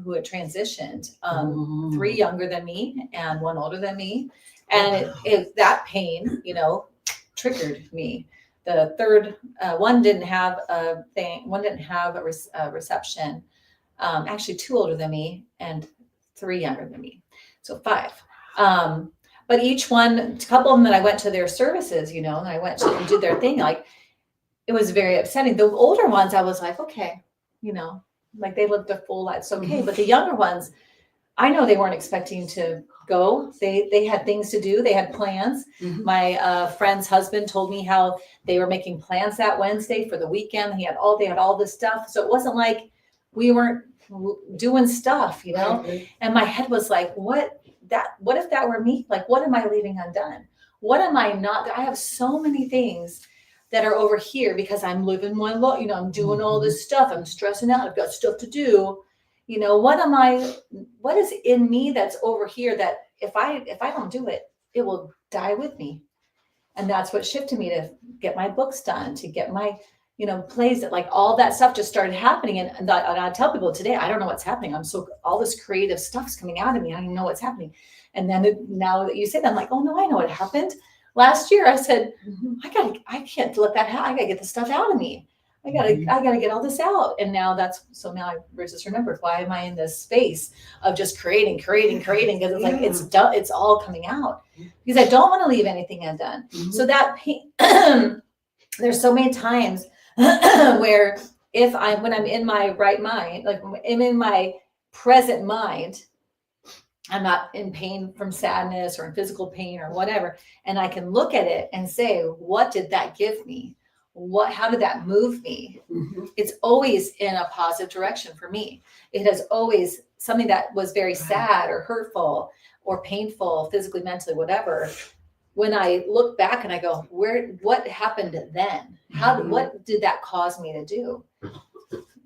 who had transitioned, 3 younger than me and 1 older than me. And that pain, you know, triggered me. The third, one didn't have a thing, one didn't have a reception. Actually 2 older than me and 3 younger than me. So 5. But each one, a couple of them that I went to their services, you know, and I went to and did their thing, like, it was very upsetting. The older ones, I was like, okay, you know, like they lived their full lives. Okay. But the younger ones, I know they weren't expecting to go. They had things to do. They had plans. My friend's husband told me how they were making plans that Wednesday for the weekend. They had all this stuff. So it wasn't like we weren't doing stuff, you know? And my head was like, what if that were me? Like, what am I leaving undone? What am I not? I have so many things that are over here because I'm living one life, you know, I'm doing all this stuff. I'm stressing out. I've got stuff to do. You know, what is in me that's over here that if I don't do it, it will die with me. And that's what shifted me to get my books done, to get my, you know, plays, that like all that stuff just started happening. And I tell people today, I don't know what's happening. All this creative stuff's coming out of me. I don't even know what's happening. And then now that you say that, I'm like, oh no, I know what happened. Last year I said, I can't let that happen. I gotta get the stuff out of me. I gotta get all this out. And now now I just remembered, why am I in this space of just creating? Because it's like, it's done, it's all coming out, because I don't want to leave anything undone. So that pain, there's so many times where when I'm in my right mind, like I'm in my present mind, I'm not in pain from sadness or in physical pain or whatever. And I can look at it and say, what did that give me? How did that move me? It's always in a positive direction for me. It has always something that was very sad or hurtful or painful, physically, mentally, whatever. When I look back and I go, what happened then? What did that cause me to do?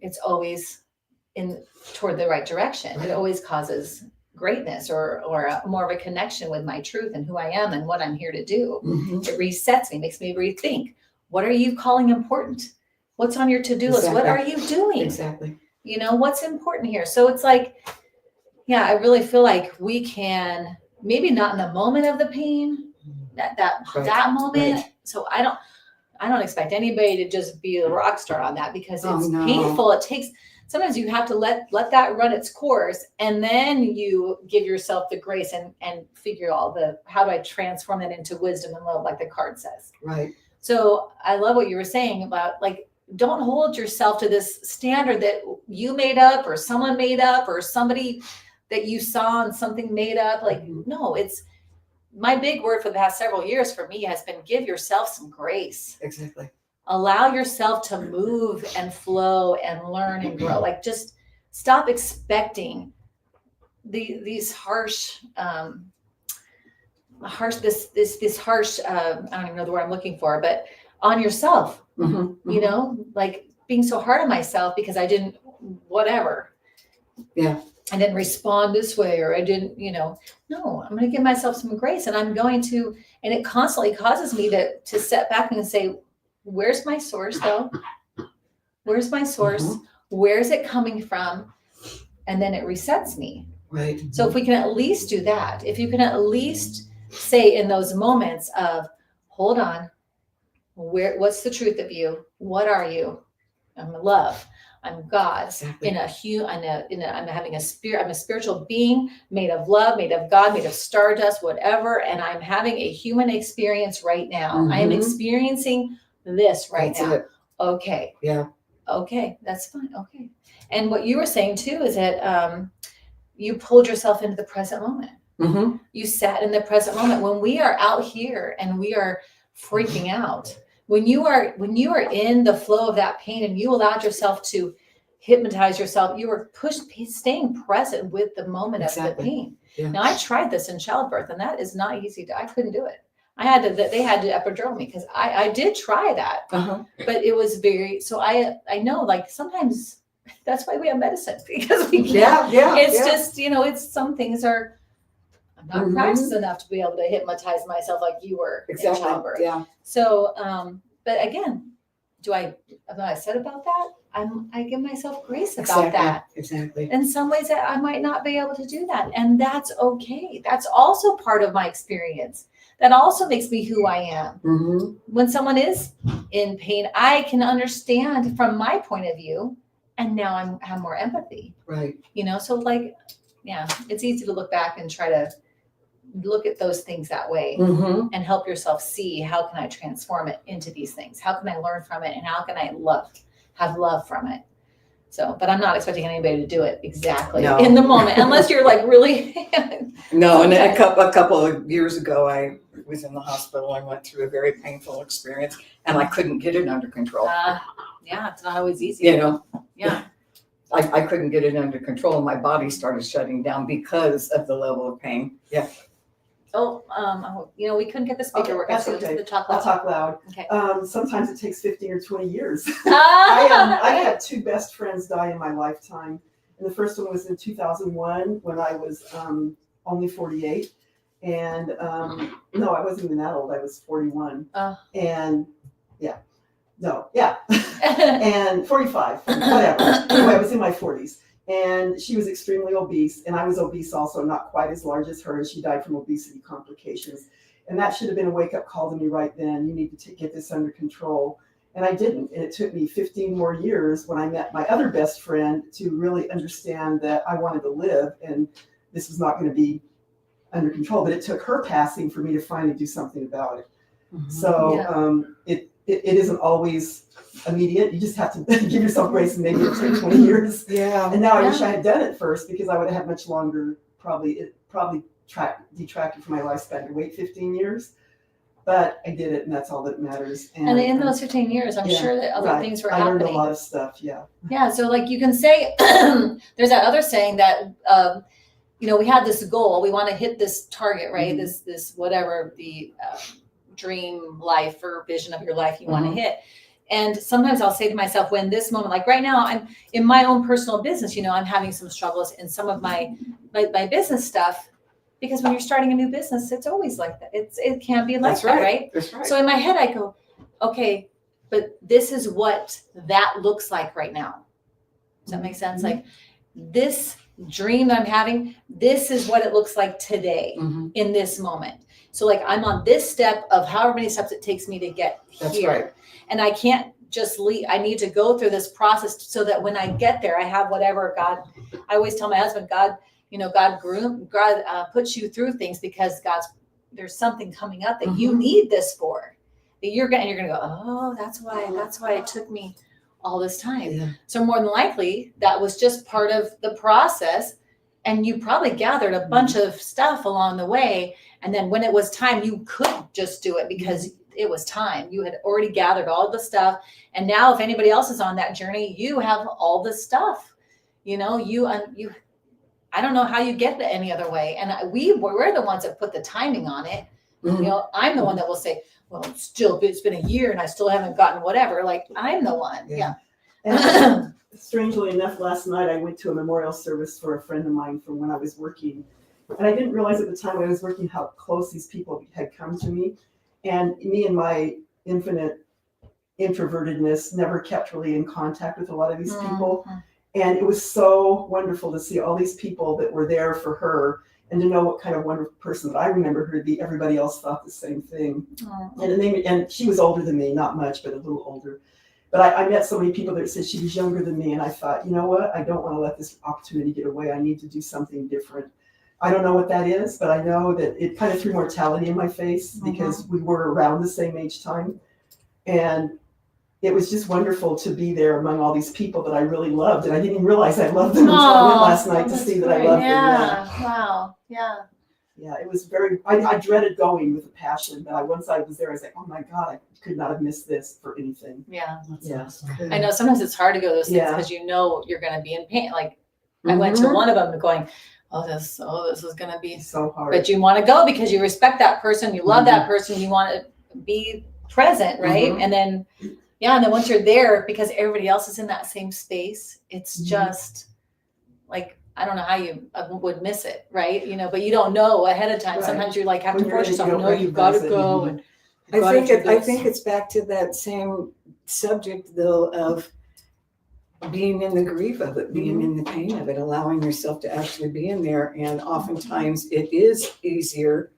It's always toward the right direction. It always causes greatness or more of a connection with my truth and who I am and what I'm here to do. It resets me, makes me rethink. What are you calling important? What's on your to-do list? What are you doing? Exactly. You know, what's important here? So it's like, I really feel like we can, maybe not in the moment of the pain, that moment. Right. So I don't expect anybody to just be a rock star on that, because it's painful. It takes, sometimes you have to let that run its course, and then you give yourself the grace and figure how do I transform that into wisdom and love, like the card says. Right. So I love what you were saying about, like, don't hold yourself to this standard that you made up or someone made up or somebody that you saw and something made up. Like, no, it's my big word for the past several years for me has been give yourself some grace. Exactly. Allow yourself to move and flow and learn and grow. Like, just stop expecting these harsh, this harsh, I don't even know the word I'm looking for, but on yourself, you know, like being so hard on myself because I didn't, whatever. Yeah. I didn't respond this way, or I didn't, no, I'm going to give myself some grace, and I'm going to, and it constantly causes me to step back and say, where's my source though? Where's my source? Where is it coming from? And then it resets me. Right. So if we can at least do that, if you can at least say in those moments of, hold on, what's the truth of you? What are you? I'm love. I'm God. Exactly. I'm having a spirit. I'm a spiritual being made of love, made of God, made of stardust, whatever. And I'm having a human experience right now. I am experiencing this right now. It. Okay. Yeah. Okay. That's fine. Okay. And what you were saying too is that you pulled yourself into the present moment. You sat in the present moment. When we are out here and we are freaking out, when you are in the flow of that pain and you allowed yourself to hypnotize yourself, you were staying present with the moment of the pain. Yeah. Now, I tried this in childbirth, and that is not easy. I couldn't do it. They had to epidural me, because I did try that, but it was so I know, like, sometimes that's why we have medicine, because we can't. It's just, it's some things are, I'm not practiced enough to be able to hypnotize myself like you were in childbirth. Yeah. So, but again, have I said about that? I give myself grace about that. Exactly. In some ways that I might not be able to do that. And that's okay. That's also part of my experience. That also makes me who I am. When someone is in pain, I can understand from my point of view, and now I have more empathy. Right. So like, it's easy to look back and try to look at those things that way and help yourself see, how can I transform it into these things? How can I learn from it? And how can I have love from it? So, but I'm not expecting anybody to do it exactly in the moment, unless you're like really. No, and a couple of years ago, I was in the hospital. I went through a very painful experience, and I couldn't get it under control. It's not always easy. Yeah. I couldn't get it under control, and my body started shutting down because of the level of pain. Yeah. Oh, we couldn't get the speaker working. That's okay. I'll talk loud. Okay. Sometimes it takes 15 or 20 years. I had two best friends die in my lifetime. And the first one was in 2001 when I was only 48. And no, I wasn't even that old. I was 41. And and 45, whatever. Anyway, I was in my 40s. And she was extremely obese, and I was obese also, not quite as large as her, and she died from obesity complications. And that should have been a wake-up call to me right then. You need to get this under control. And I didn't. And it took me 15 more years when I met my other best friend to really understand that I wanted to live and this was not going to be under control. But it took her passing for me to finally do something about it. So it isn't always immediate. You just have to give yourself grace, and maybe it'll take 20 years. Yeah. And now I wish I had done it first, because I would have had much longer, it probably detracted from my lifespan to wait 15 years. But I did it, and that's all that matters. And in those 15 years, I'm sure that other things were happening. I learned a lot of stuff, Yeah, so like you can say, there's that other saying that, we have this goal, we want to hit this target, right? Mm-hmm. This whatever the dream life or vision of your life you want to hit. And sometimes I'll say to myself, when this moment, like right now, I'm in my own personal business, I'm having some struggles in some of my business stuff. Because when you're starting a new business, it's always like that. It can't be like that, right? That's right. So in my head, I go, okay, but this is what that looks like right now. Does that make sense? Like this dream that I'm having, this is what it looks like today in this moment. So like I'm on this step of however many steps it takes me to get That's here. Right. And I can't just leave. I need to go through this process so that when I get there, I have whatever God, I always tell my husband, God puts you through things because there's something coming up that you need this for. That you're gonna go, oh, that's why it took me all this time. Yeah. So more than likely that was just part of the process, and you probably gathered a bunch of stuff along the way. And then when it was time, you could just do it because it was time. You had already gathered all the stuff. And now if anybody else is on that journey, you have all the stuff, I don't know how you get it any other way. And we're the ones that put the timing on it. I'm the one that will say, well, it's been a year and I still haven't gotten whatever. Like I'm the one. Yeah. And strangely enough, last night I went to a memorial service for a friend of mine from when I was working. And I didn't realize at the time I was working how close these people had come to me. And me and my infinite introvertedness never kept really in contact with a lot of these people. And it was so wonderful to see all these people that were there for her and to know what kind of wonderful person that I remember her to be. Everybody else thought the same thing. And she was older than me, not much, but a little older. But I met so many people that said she was younger than me. And I thought, you know what? I don't want to let this opportunity get away. I need to do something different. I don't know what that is, but I know that it kind of threw mortality in my face because we were around the same age time. And it was just wonderful to be there among all these people that I really loved. And I didn't even realize I loved them until I went last night to see that I loved them. Yeah. Wow. Yeah. Yeah, it was I dreaded going with a passion, but once I was there, I was like, oh my God, I could not have missed this for anything. Yeah. Yes. I know sometimes it's hard to go to those things because you're going to be in pain. Like I went to one of them going, this is going to be so hard. But you want to go because you respect that person. You love that person. You want to be present. Right. And then, and then once you're there, because everybody else is in that same space, it's just like, I don't know how you would miss it, right? But you don't know ahead of time. Right. Sometimes you have to force yourself. No, you've got to go. And I think it's back to that same subject though of being in the grief of it, being in the pain of it, allowing yourself to actually be in there. And oftentimes it is easier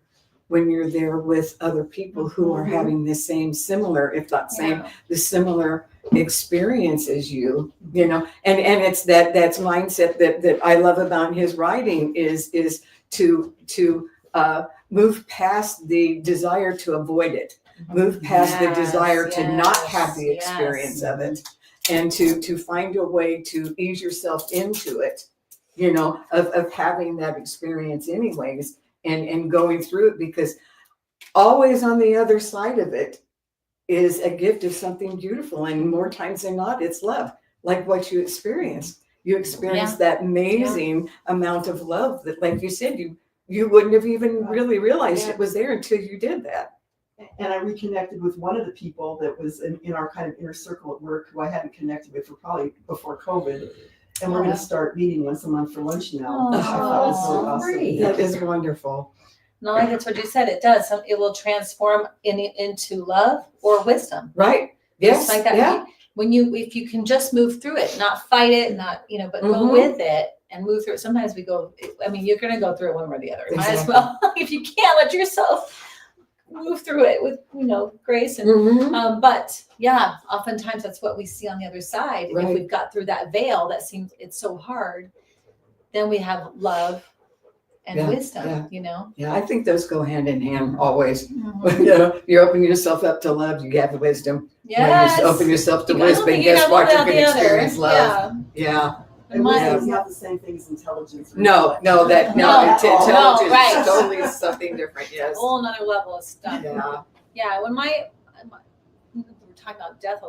when you're there with other people who are having the same similar, if not same, the similar experience as you, and it's that's mindset that I love about his writing is to move past the desire to avoid it, move past the desire to not have the experience of it, and to find a way to ease yourself into it, of having that experience anyways. And going through it, because always on the other side of it is a gift of something beautiful. And more times than not, it's love, like what you experienced. You experienced that amazing amount of love that, like you said, you wouldn't have even really realized it was there until you did that. And I reconnected with one of the people that was in our kind of inner circle at work who I hadn't connected with for probably before COVID. And we're going to start meeting once a month for lunch now. Oh, I thought was so awesome. That is wonderful. No, like that's what you said. It does. It will transform into love or wisdom. Right. Yes. It's like that. Yeah. If you can just move through it, not fight it, not, but go with it and move through it. Sometimes you're going to go through it one way or the other. Exactly. Might as well, if you can't let yourself move through it with, grace. And, Mhm. but yeah, oftentimes that's what we see on the other side. Right. If we've got through that veil that seems it's so hard, then we have love and Yeah, wisdom, Yeah, I think those go hand in hand always. Mhm. You open yourself up to love, you have the wisdom. Yes. When you open yourself to I don't wisdom, think you guess have what? one You're without going to the other. experience love. Yeah. And wisdom is not the same thing as intelligence. or No, intellect. no, No, intelligence right. is totally something different. A Yes. whole nother level of stuff. Yeah. Yeah, when we were talking about death,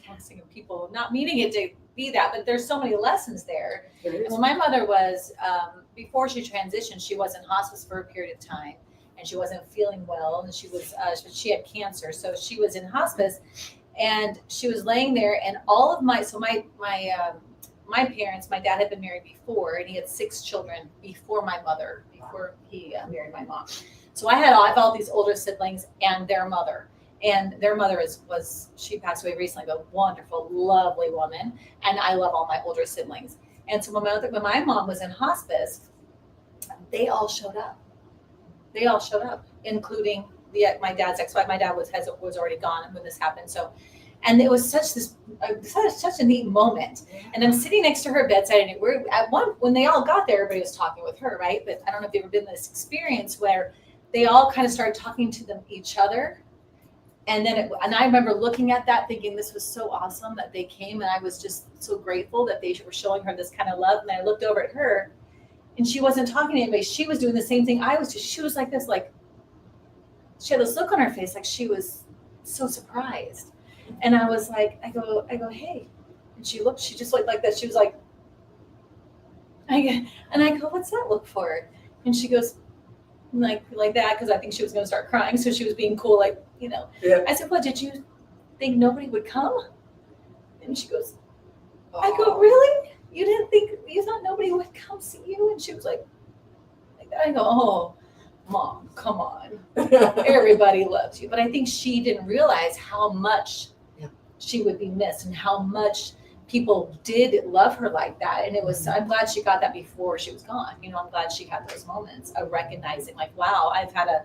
texting of people, not meaning it to be that, but there's so many lessons there. There And is. when my mother was, before she transitioned, she was in hospice for a period of time, and she wasn't feeling well, and she had cancer, so she was in hospice, and she was laying there, and all of my parents, my dad had been married before, and he had 6 children before my mother, before he married my mom. So I have all these older siblings and their mother. And their mother she passed away recently, but wonderful, lovely woman. And I love all my older siblings. And so when my mom was in hospice, they all showed up. They all showed up, including my dad's ex-wife. My dad was already gone when this happened. So, and it was such a neat moment. And I'm sitting next to her bedside, and when they all got there, everybody was talking with her, right? But I don't know if you've ever been in this experience where they all kind of started talking to each other. And then I remember looking at that thinking this was so awesome that they came, and I was just so grateful that they were showing her this kind of love. And then I looked over at her, and she wasn't talking to anybody. She was doing the same thing I was doing. She was like this, like she had this look on her face like she was so surprised. And I was like, I go, hey. And she just looked like that. She was like, and I go, what's that look for? And she goes, like that, because I think she was going to start crying. So she was being cool, like, Yeah. I said, well, did you think nobody would come? And she goes, I go, really? You thought nobody would come see you? And she was like that. I go, oh, Mom, come on. Everybody loves you. But I think she didn't realize how much she would be missed and how much people did love her like that. And I'm glad she got that before she was gone. I'm glad she had those moments of recognizing, like, wow, I've had a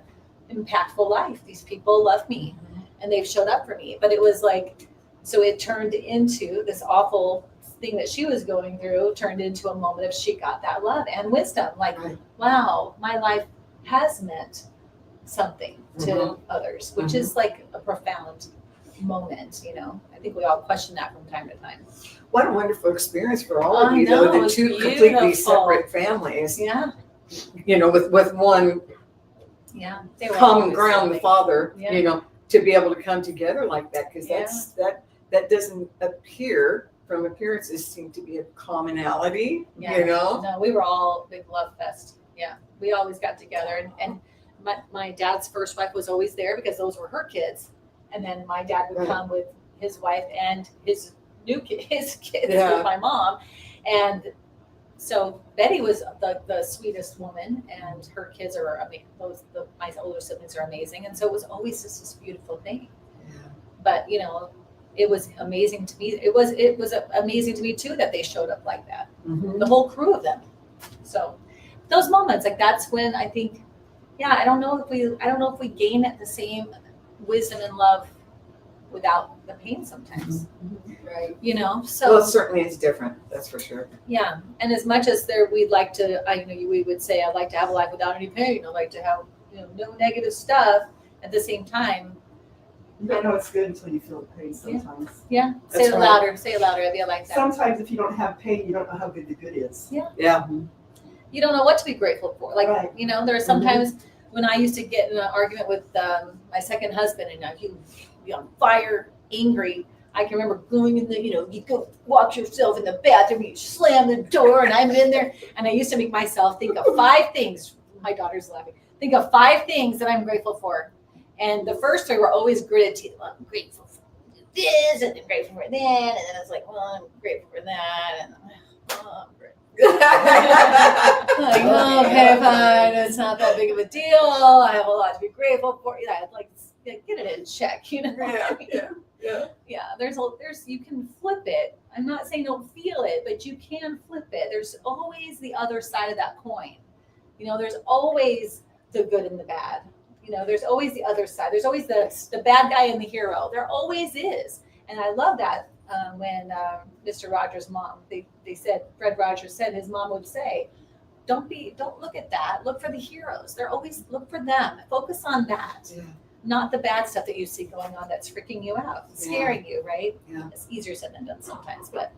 impactful life. These people love me and they've showed up for me. But it was like, so it turned into this awful thing that she was going through, turned into a moment of she got that love and wisdom. Like, wow, my life has meant something to others, which is like a profound moment. I think we all question that from time to time. What a wonderful experience for all of I you, know, though. The it's two beautiful. completely separate families. Yeah. With one Yeah. They were common always ground, the something. father, Yeah. to be able to come together like that, because Yeah. that doesn't appear from appearances seem to be a commonality. Yeah. No, we were all big love fest. Yeah. We always got together, and my dad's first wife was always there because those were her kids. And then my dad would come with his wife and his kids with my mom. And so Betty was the sweetest woman, and her kids are amazing. My older siblings are amazing. And so it was always just this beautiful thing. Yeah. But, it was amazing to me. It was amazing to me too that they showed up like that. Mhm. The whole crew of them. So those moments, like, that's when I think, I don't know if we gain the same wisdom and love without the pain sometimes. Right. So Well, it certainly is different. That's for sure. yeah. And as much as we'd like to, we would say, I'd like to have a life without any pain. I'd like to have, no negative stuff. At the same time, You don't know it's good until you feel the pain sometimes. yeah. Say That's it right. louder. Say it louder. If you like that. Sometimes if you don't have pain, you don't know how good the good is. Yeah. Yeah. You don't know what to be grateful for. Like, Right. there are sometimes when I used to get in an argument with my second husband, and he would be on fire, angry. I can remember going in you go walk yourself in the bathroom, you slam the door, and I'm in there. And I used to make myself think of 5 things. My daughter's laughing. Think of 5 things that I'm grateful for. And the first 3 were always gritted teeth. Well, I'm grateful for this, and I'm grateful for that. And then it's like, well, I'm grateful for that. And I'm grateful. Like, okay, fine. It's not that big of a deal. I have a lot to be grateful for. I'd like get it in check, Yeah, there's you can flip it. I'm not saying don't feel it, but you can flip it. There's always the other side of that coin. There's always the good and the bad. there's always the other side. There's always the bad guy and the hero. There always is. And I love that when Mr. Rogers' mom, they said, Fred Rogers said, his mom would say, don't look at that. Look for the heroes. They're always, look for them. Focus on that. Yeah. Not the bad stuff that you see going on that's freaking you out, scaring you, right? Yeah. It's easier said than done sometimes, but.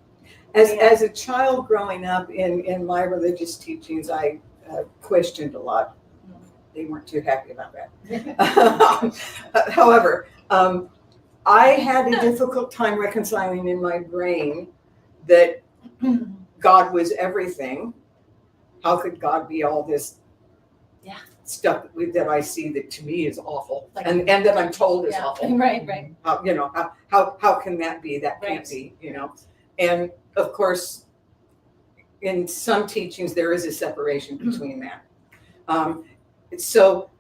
As a child growing up in my religious teachings, I questioned a lot. They weren't too happy about that. However, I had a difficult time reconciling in my brain that God was everything. How could God be all this stuff that I see that to me is awful, and that I'm told is awful? Right. How can that be? That can't be, And of course, in some teachings, there is a separation between that. So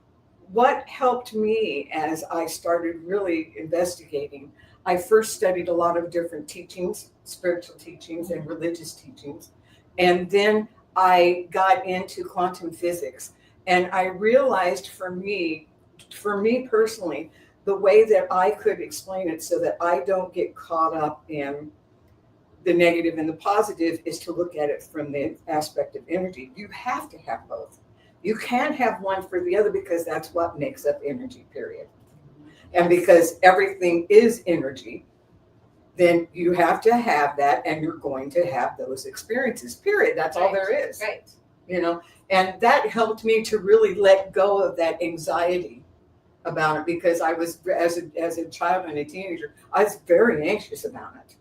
what helped me as I started really investigating, I first studied a lot of different teachings, spiritual teachings and religious teachings. And then I got into quantum physics. And I realized for me personally, the way that I could explain it so that I don't get caught up in the negative and the positive is to look at it from the aspect of energy. You have to have both. You can't have one for the other because that's what makes up energy, period. And because everything is energy, then you have to have that, and you're going to have those experiences, period. That's all there is. Right. And that helped me to really let go of that anxiety about it, because I was, as a child and a teenager, I was very anxious about it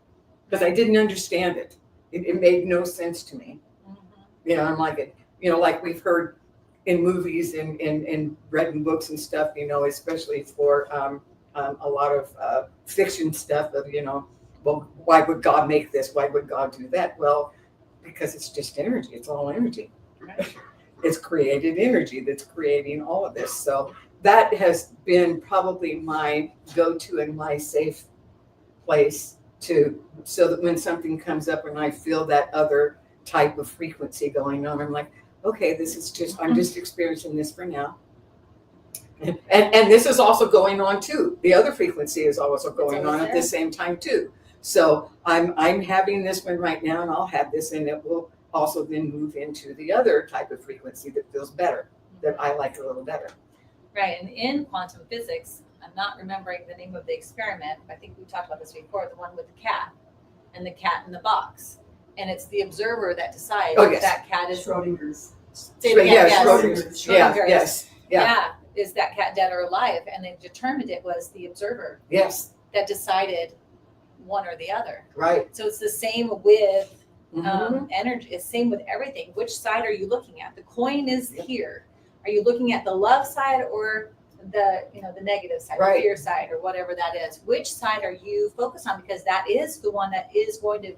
because I didn't understand it. It made no sense to me. I'm like, like we've heard in movies and read in books and stuff, especially for a lot of fiction stuff of, well, why would God make this? Why would God do that? Well, because it's just energy. It's all energy. Right. It's created energy that's creating all of this. So that has been probably my go-to and my safe place so that when something comes up and I feel that other type of frequency going on, I'm like, okay, I'm just experiencing this for now. And this is also going on too. The other frequency is also going on at the same time too. So I'm having this one right now, and I'll have this, and it will also then move into the other type of frequency that feels better, that I like a little better. Right, and in quantum physics, I'm not remembering the name of the experiment. I think we talked about this before, the one with the cat and the cat in the box. And it's the observer that decides if that cat is Schrodinger's. Schrodinger's. Yes. Yeah. Is that cat dead or alive? And they determined it was the observer. Yes. That decided one or the other. Right. So it's the same with energy. It's the same with everything. Which side are you looking at? The coin is here. Are you looking at the love side or the negative side, the fear side, or whatever that is? Which side are you focused on? Because that is the one that is going to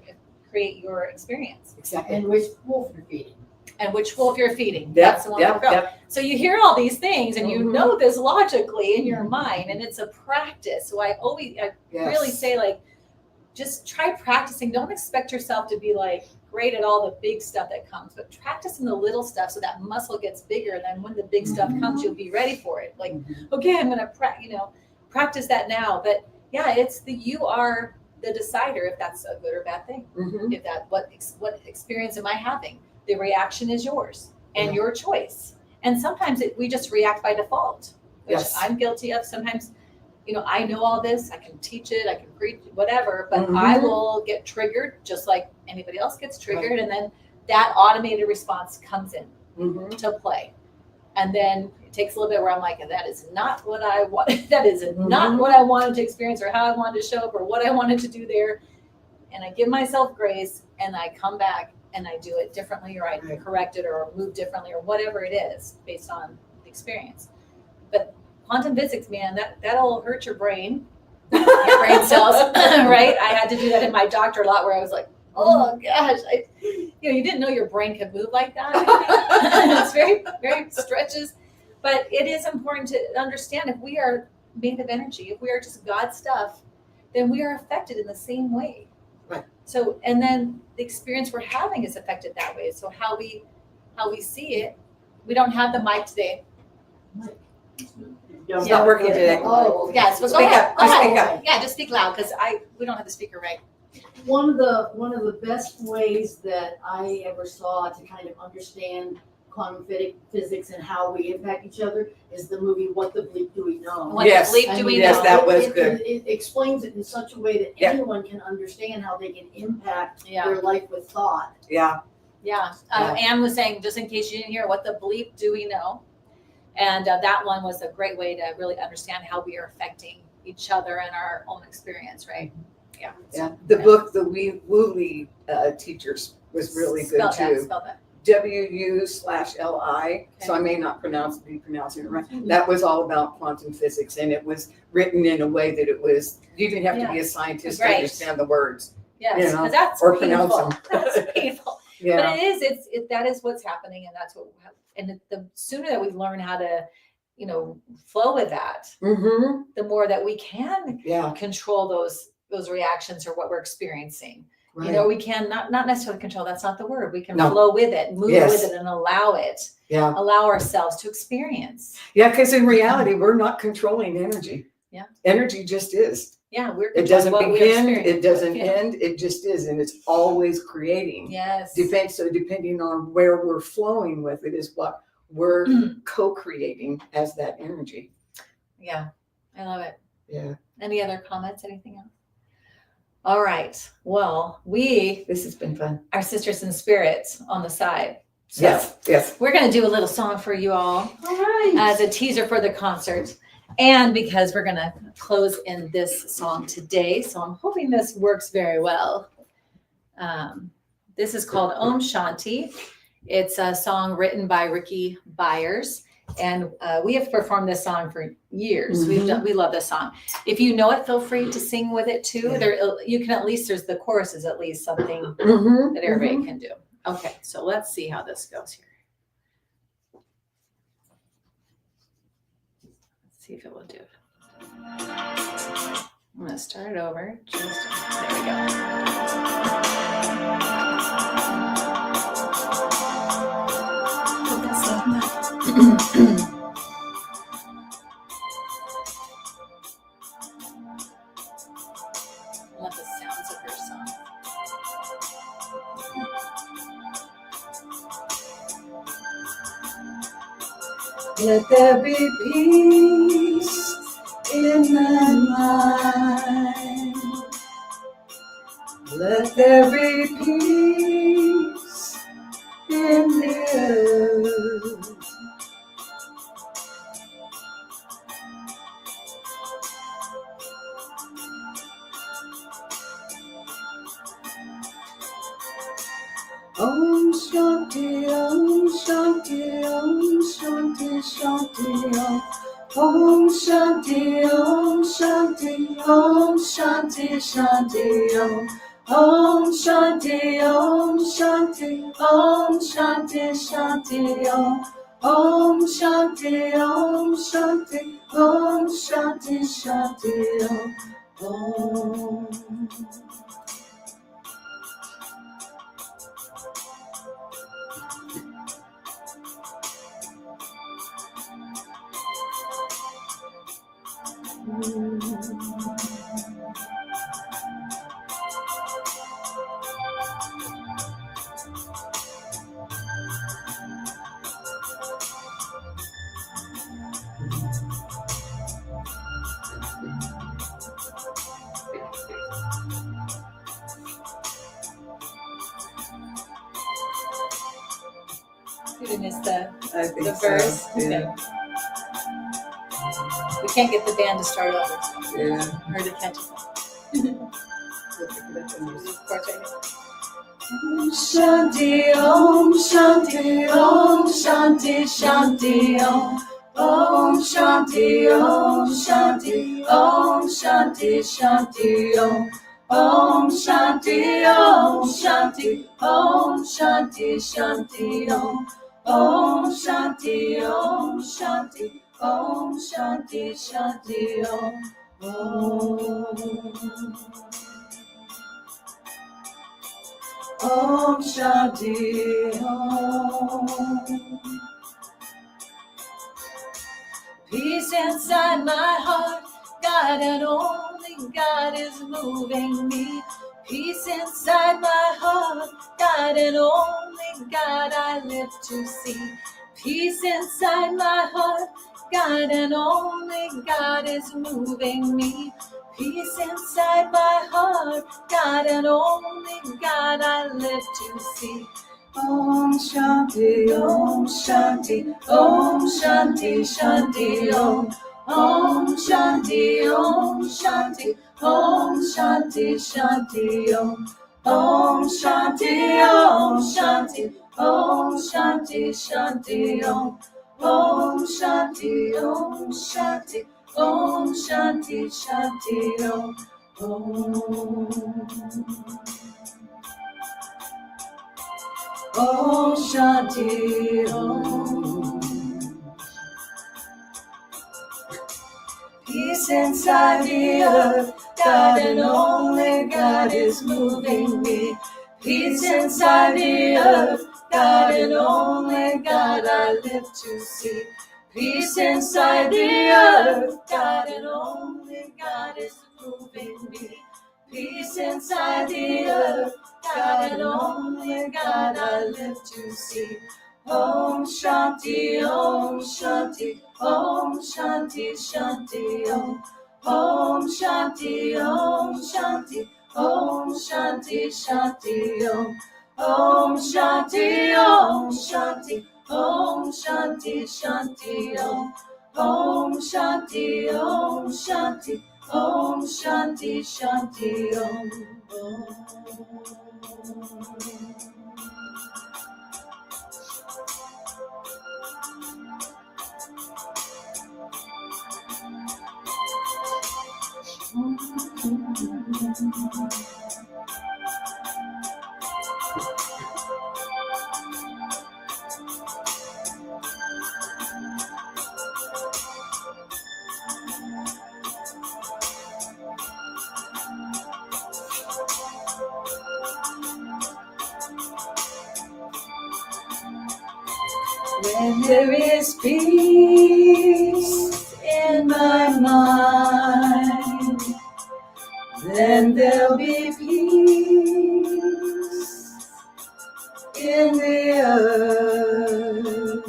create your experience. Exactly. And which wolf you're feeding. And which wolf you're feeding. Yep, That's the one. yep. So you hear all these things and you know this logically in your mind, and it's a practice. So I really say, like, just try practicing. Don't expect yourself to be like great at all the big stuff that comes, but practice in the little stuff so that muscle gets bigger. And then when the big stuff comes, you'll be ready for it. Like, okay, I'm going to practice that now. But yeah, you are the decider if that's a good or bad thing. If that, what experience am I having? The reaction is yours and your choice. And sometimes we just react by default, which I'm guilty of. Sometimes, I know all this, I can teach it, I can preach, whatever, but I will get triggered just like anybody else gets triggered. And then that automated response comes in to play. And then it takes a little bit where I'm like, that is not what I want. That is not what I wanted to experience or how I wanted to show up or what I wanted to do there. And I give myself grace and I come back and I do it differently, or I correct it or move differently or whatever it is based on the experience. But quantum physics, man, that'll hurt your brain cells, right? I had to do that in my doctor a lot where I was like, oh gosh, you didn't know your brain could move like that. It's very, very stretches. But it is important to understand if we are made of energy, if we are just God stuff, then we are affected in the same way. Right. So, and then the experience we're having is affected that way. So how we see it, we don't have the mic today. Yeah, It's not working today. Oh, Yes, but go Speak ahead. up, Go just ahead. speak up. Yeah, just speak loud because we don't have the speaker right. one of the best ways that I ever saw to kind of understand quantum physics and how we impact each other is the movie What the Bleep Do We Know? What Yes. the bleep do we Yes, know? that was It- good. It explains it in such a way that Yeah. anyone can understand how they can impact Yeah. their life with thought. Yeah. Yeah. Yeah. Anne was saying, just in case you didn't hear, what the bleep do we know? And that one was a great way to really understand how we are affecting each other and our own experience, right? Yeah. Yeah. The book, the Wooly teachers was really good too. Spell that. WU/LI, so I may not be pronouncing it right. That was all about quantum physics, and it was written in a way that it was, you didn't have to be a scientist to Right. understand the words. Yes, You know, because that's or pronounce painful. them. That's painful. Yeah. But that is what's happening, and that's what. And the sooner that we learn how to, flow with that, Mm-hmm. the more that we can Yeah. control those reactions or what we're experiencing. Right. We can not necessarily control. That's not the word. We can No. flow with it, move Yes. with it, and allow ourselves to experience. Yeah, because in reality, we're not controlling energy. Yeah. Energy just is. Yeah, we're It doesn't controlling what we begin, experience. it doesn't Yeah. end, it just is, and it's always creating. Yes. Depending on where we're flowing with it is what we're co-creating as that energy. Yeah, I love it. Yeah. Any other comments? Anything else? All right. Well, we This has been fun. are Sisters in Spirit on the side. So Yes. we're going to do a little song for you all All right. as a teaser for the concert. And because we're going to close in this song today. So I'm hoping this works very well. This is called Om Shanti. It's a song written by Ricky Byers. And we have performed this song for years. Mhm. We love this song. If you know it, feel free to sing with it too. Yeah. You can at least, there's the chorus is at least something Mm-hmm. that everybody can do. Okay, so let's see how this goes here. Let's see if it will do it. I'm gonna start it over. There we go. Put this in. I love the sounds of her song. Let there be peace in my mind. Let there be peace in the earth. Om Shanti, Om Shanti, Om Shanti, Shanti, Om. Om Shanti, Om Shanti, Om Shanti, Shanti, Om. Om Shanti, Om Shanti, Om Shanti, Shanti, Om. Om Shanti, Om Shanti, Om Shanti, Shanti, Om. Om. You didn't miss the I think the so, verse. yeah. Okay. We can't get the band to start over Yeah. or to catch us up. Of course, right now. Om Shanti, Om Shanti, Om Shanti, Shanti, Om. Om Shanti, Om Shanti, Om Shanti, Shanti, Om. Om Shanti, Om Shanti, Om Shanti, Shanti, Om. Om Shanti, Om Shanti, Om Shanti, Shanti, Om. Om Shanti, Om. Peace Peace inside my heart, God and only God is moving me. Peace inside my heart, God and only God I live to see. Peace inside my heart, God and only God is moving me. Peace inside my heart, God and only God I live to see. Om Shanti, Om Shanti, Om Shanti, Shanti, Om. Om Shanti, Om Shanti, Om Shanti, Shanti, Om. Om Shanti, Om Shanti, Om Shanti, Shanti, Om. Om Shanti, Om Shanti, Om Shanti, Shanti, Om. Om Shanti, Om. Peace inside the earth, God and only God is moving me. Peace inside the earth, God and only God I live to see. Peace inside the earth, God and only God is moving me. Peace inside the earth, God and only God I live to see. Om Shanti, Om Shanti, Om Shanti, Shanti, Om. Om Shanti, Om Shanti, Om Shanti, Shanti, Om. Om Shanti, Om Shanti, Om Shanti, Shanti, Om. Om Shanti, Om Shanti, Om Shanti, Shanti, Om. When there is peace in my mind, then there'll be peace in the earth.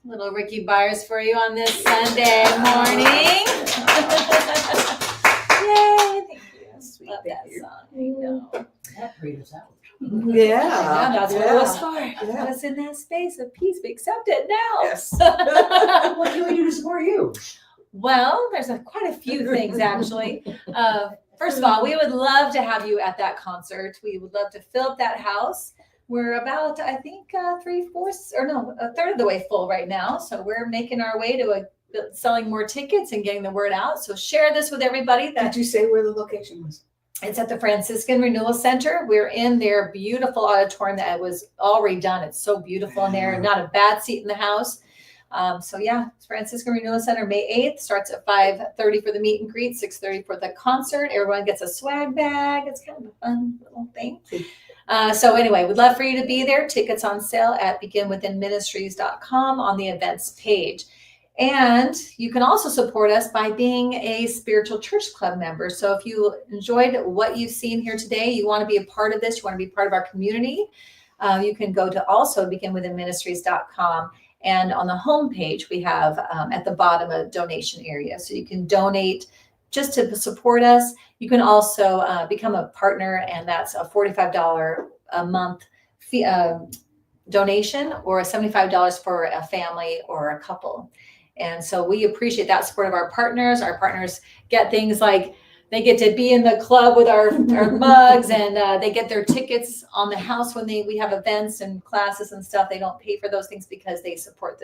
Little Ricky Byers for you on this Sunday morning. Yay, thank you. Sweet, Love thank that you. song. I know. That freed us out. Yeah. That's what it was for. Yeah. Got us in that space of peace. We accept it now. Yes. What can we do to support you? Well, there's quite a few things actually. First of all, we would love to have you at that concert. We would love to fill up that house. We're about, I think, a third of the way full right now. So we're making our way to selling more tickets and getting the word out. So share this with everybody. Did you say where the location was? It's at the Franciscan Renewal Center. We're in their beautiful auditorium that was all redone. It's so beautiful in there. Not a bad seat in the house. So yeah, Franciscan Renewal Center, May 8th, starts at 5:30 for the meet and greet, 6:30 for the concert. Everyone gets a swag bag. It's kind of a fun little thing. So anyway, we'd love for you to be there. Tickets on sale at beginwithinministries.com on the events page. And you can also support us by being a spiritual church club member. So if you enjoyed what you've seen here today, you want to be a part of this, you want to be part of our community, you can go to also beginwithinministries.com. And on the homepage, we have at the bottom a donation area. So you can donate just to support us. You can also become a partner, and that's a $45 a month fee, donation, or $75 for a family or a couple. And so we appreciate that support of our partners. Our partners get things like they get to be in the club with our mugs, and they get their tickets on the house when we have events and classes and stuff. They don't pay for those things because they support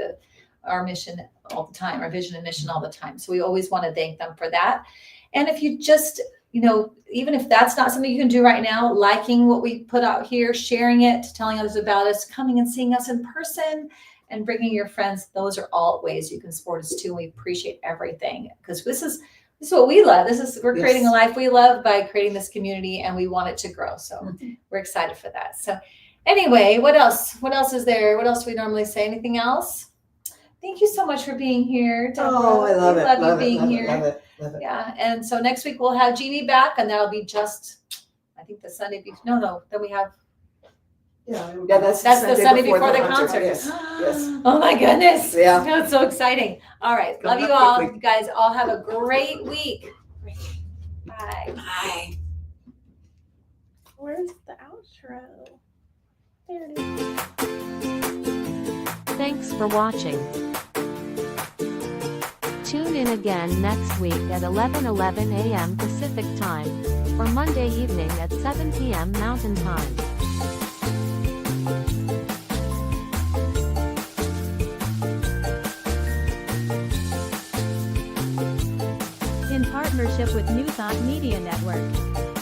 our mission all the time, our vision and mission all the time. So we always want to thank them for that. And if you just, even if that's not something you can do right now, liking what we put out here, sharing it, telling others about us, coming and seeing us in person, and bringing your friends, those are all ways you can support us too. We appreciate everything, because this is This is what we love. We're Yes. creating a life we love by creating this community, and we want it to grow. So Mhm. we're excited for that. So anyway, what else? What else is there? What else do we normally say? Anything else? Thank you so much for being here, Deborah. Oh, I love we it. Love Love you it. being Love here. it. Love it. Love it. Yeah. And so next week we'll have Jeannie back, and that'll be just, I think the Sunday before. No. Then we have. Yeah, that's the Sunday before the concert. Yes. Yes. Oh my goodness. Yeah. That's so exciting. All right. Coming Love you up all. quickly. You guys all have a great week. Bye. Bye. Where's the outro? There it is. Thanks for watching. Tune in again next week at 11:11 a.m. Pacific Time, or Monday evening at 7 p.m. Mountain Time. In partnership with New Thought Media Network.